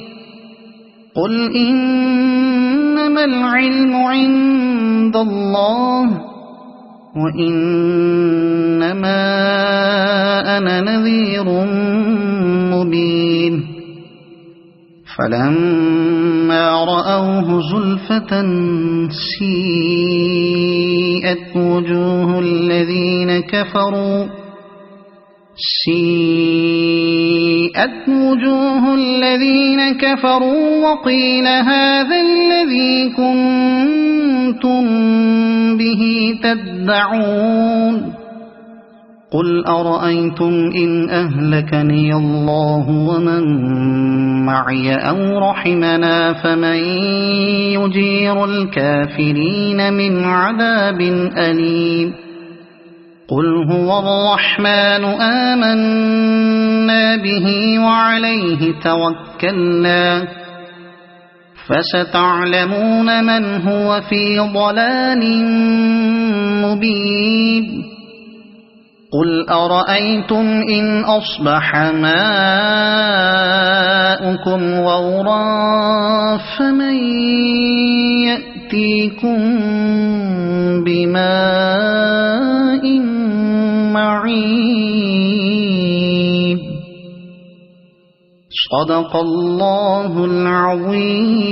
قل إنما العلم عند الله وإنما أنا نذير مبين فلما رأوه زلفة سيئت وجوه الذين كفروا وقيل هذا الذي كنتم به تدعون قل أرأيتم إن أهلكني الله ومن معي أو رحمنا فمن يجير الكافرين من عذاب أليم قل هو الرحمن آمنا به وعليه توكلنا فستعلمون من هو في ضلال مبين قل أرأيتم إن أصبح ماؤكم غورا فمن يأتيكم بماء معين صدق الله العظيم.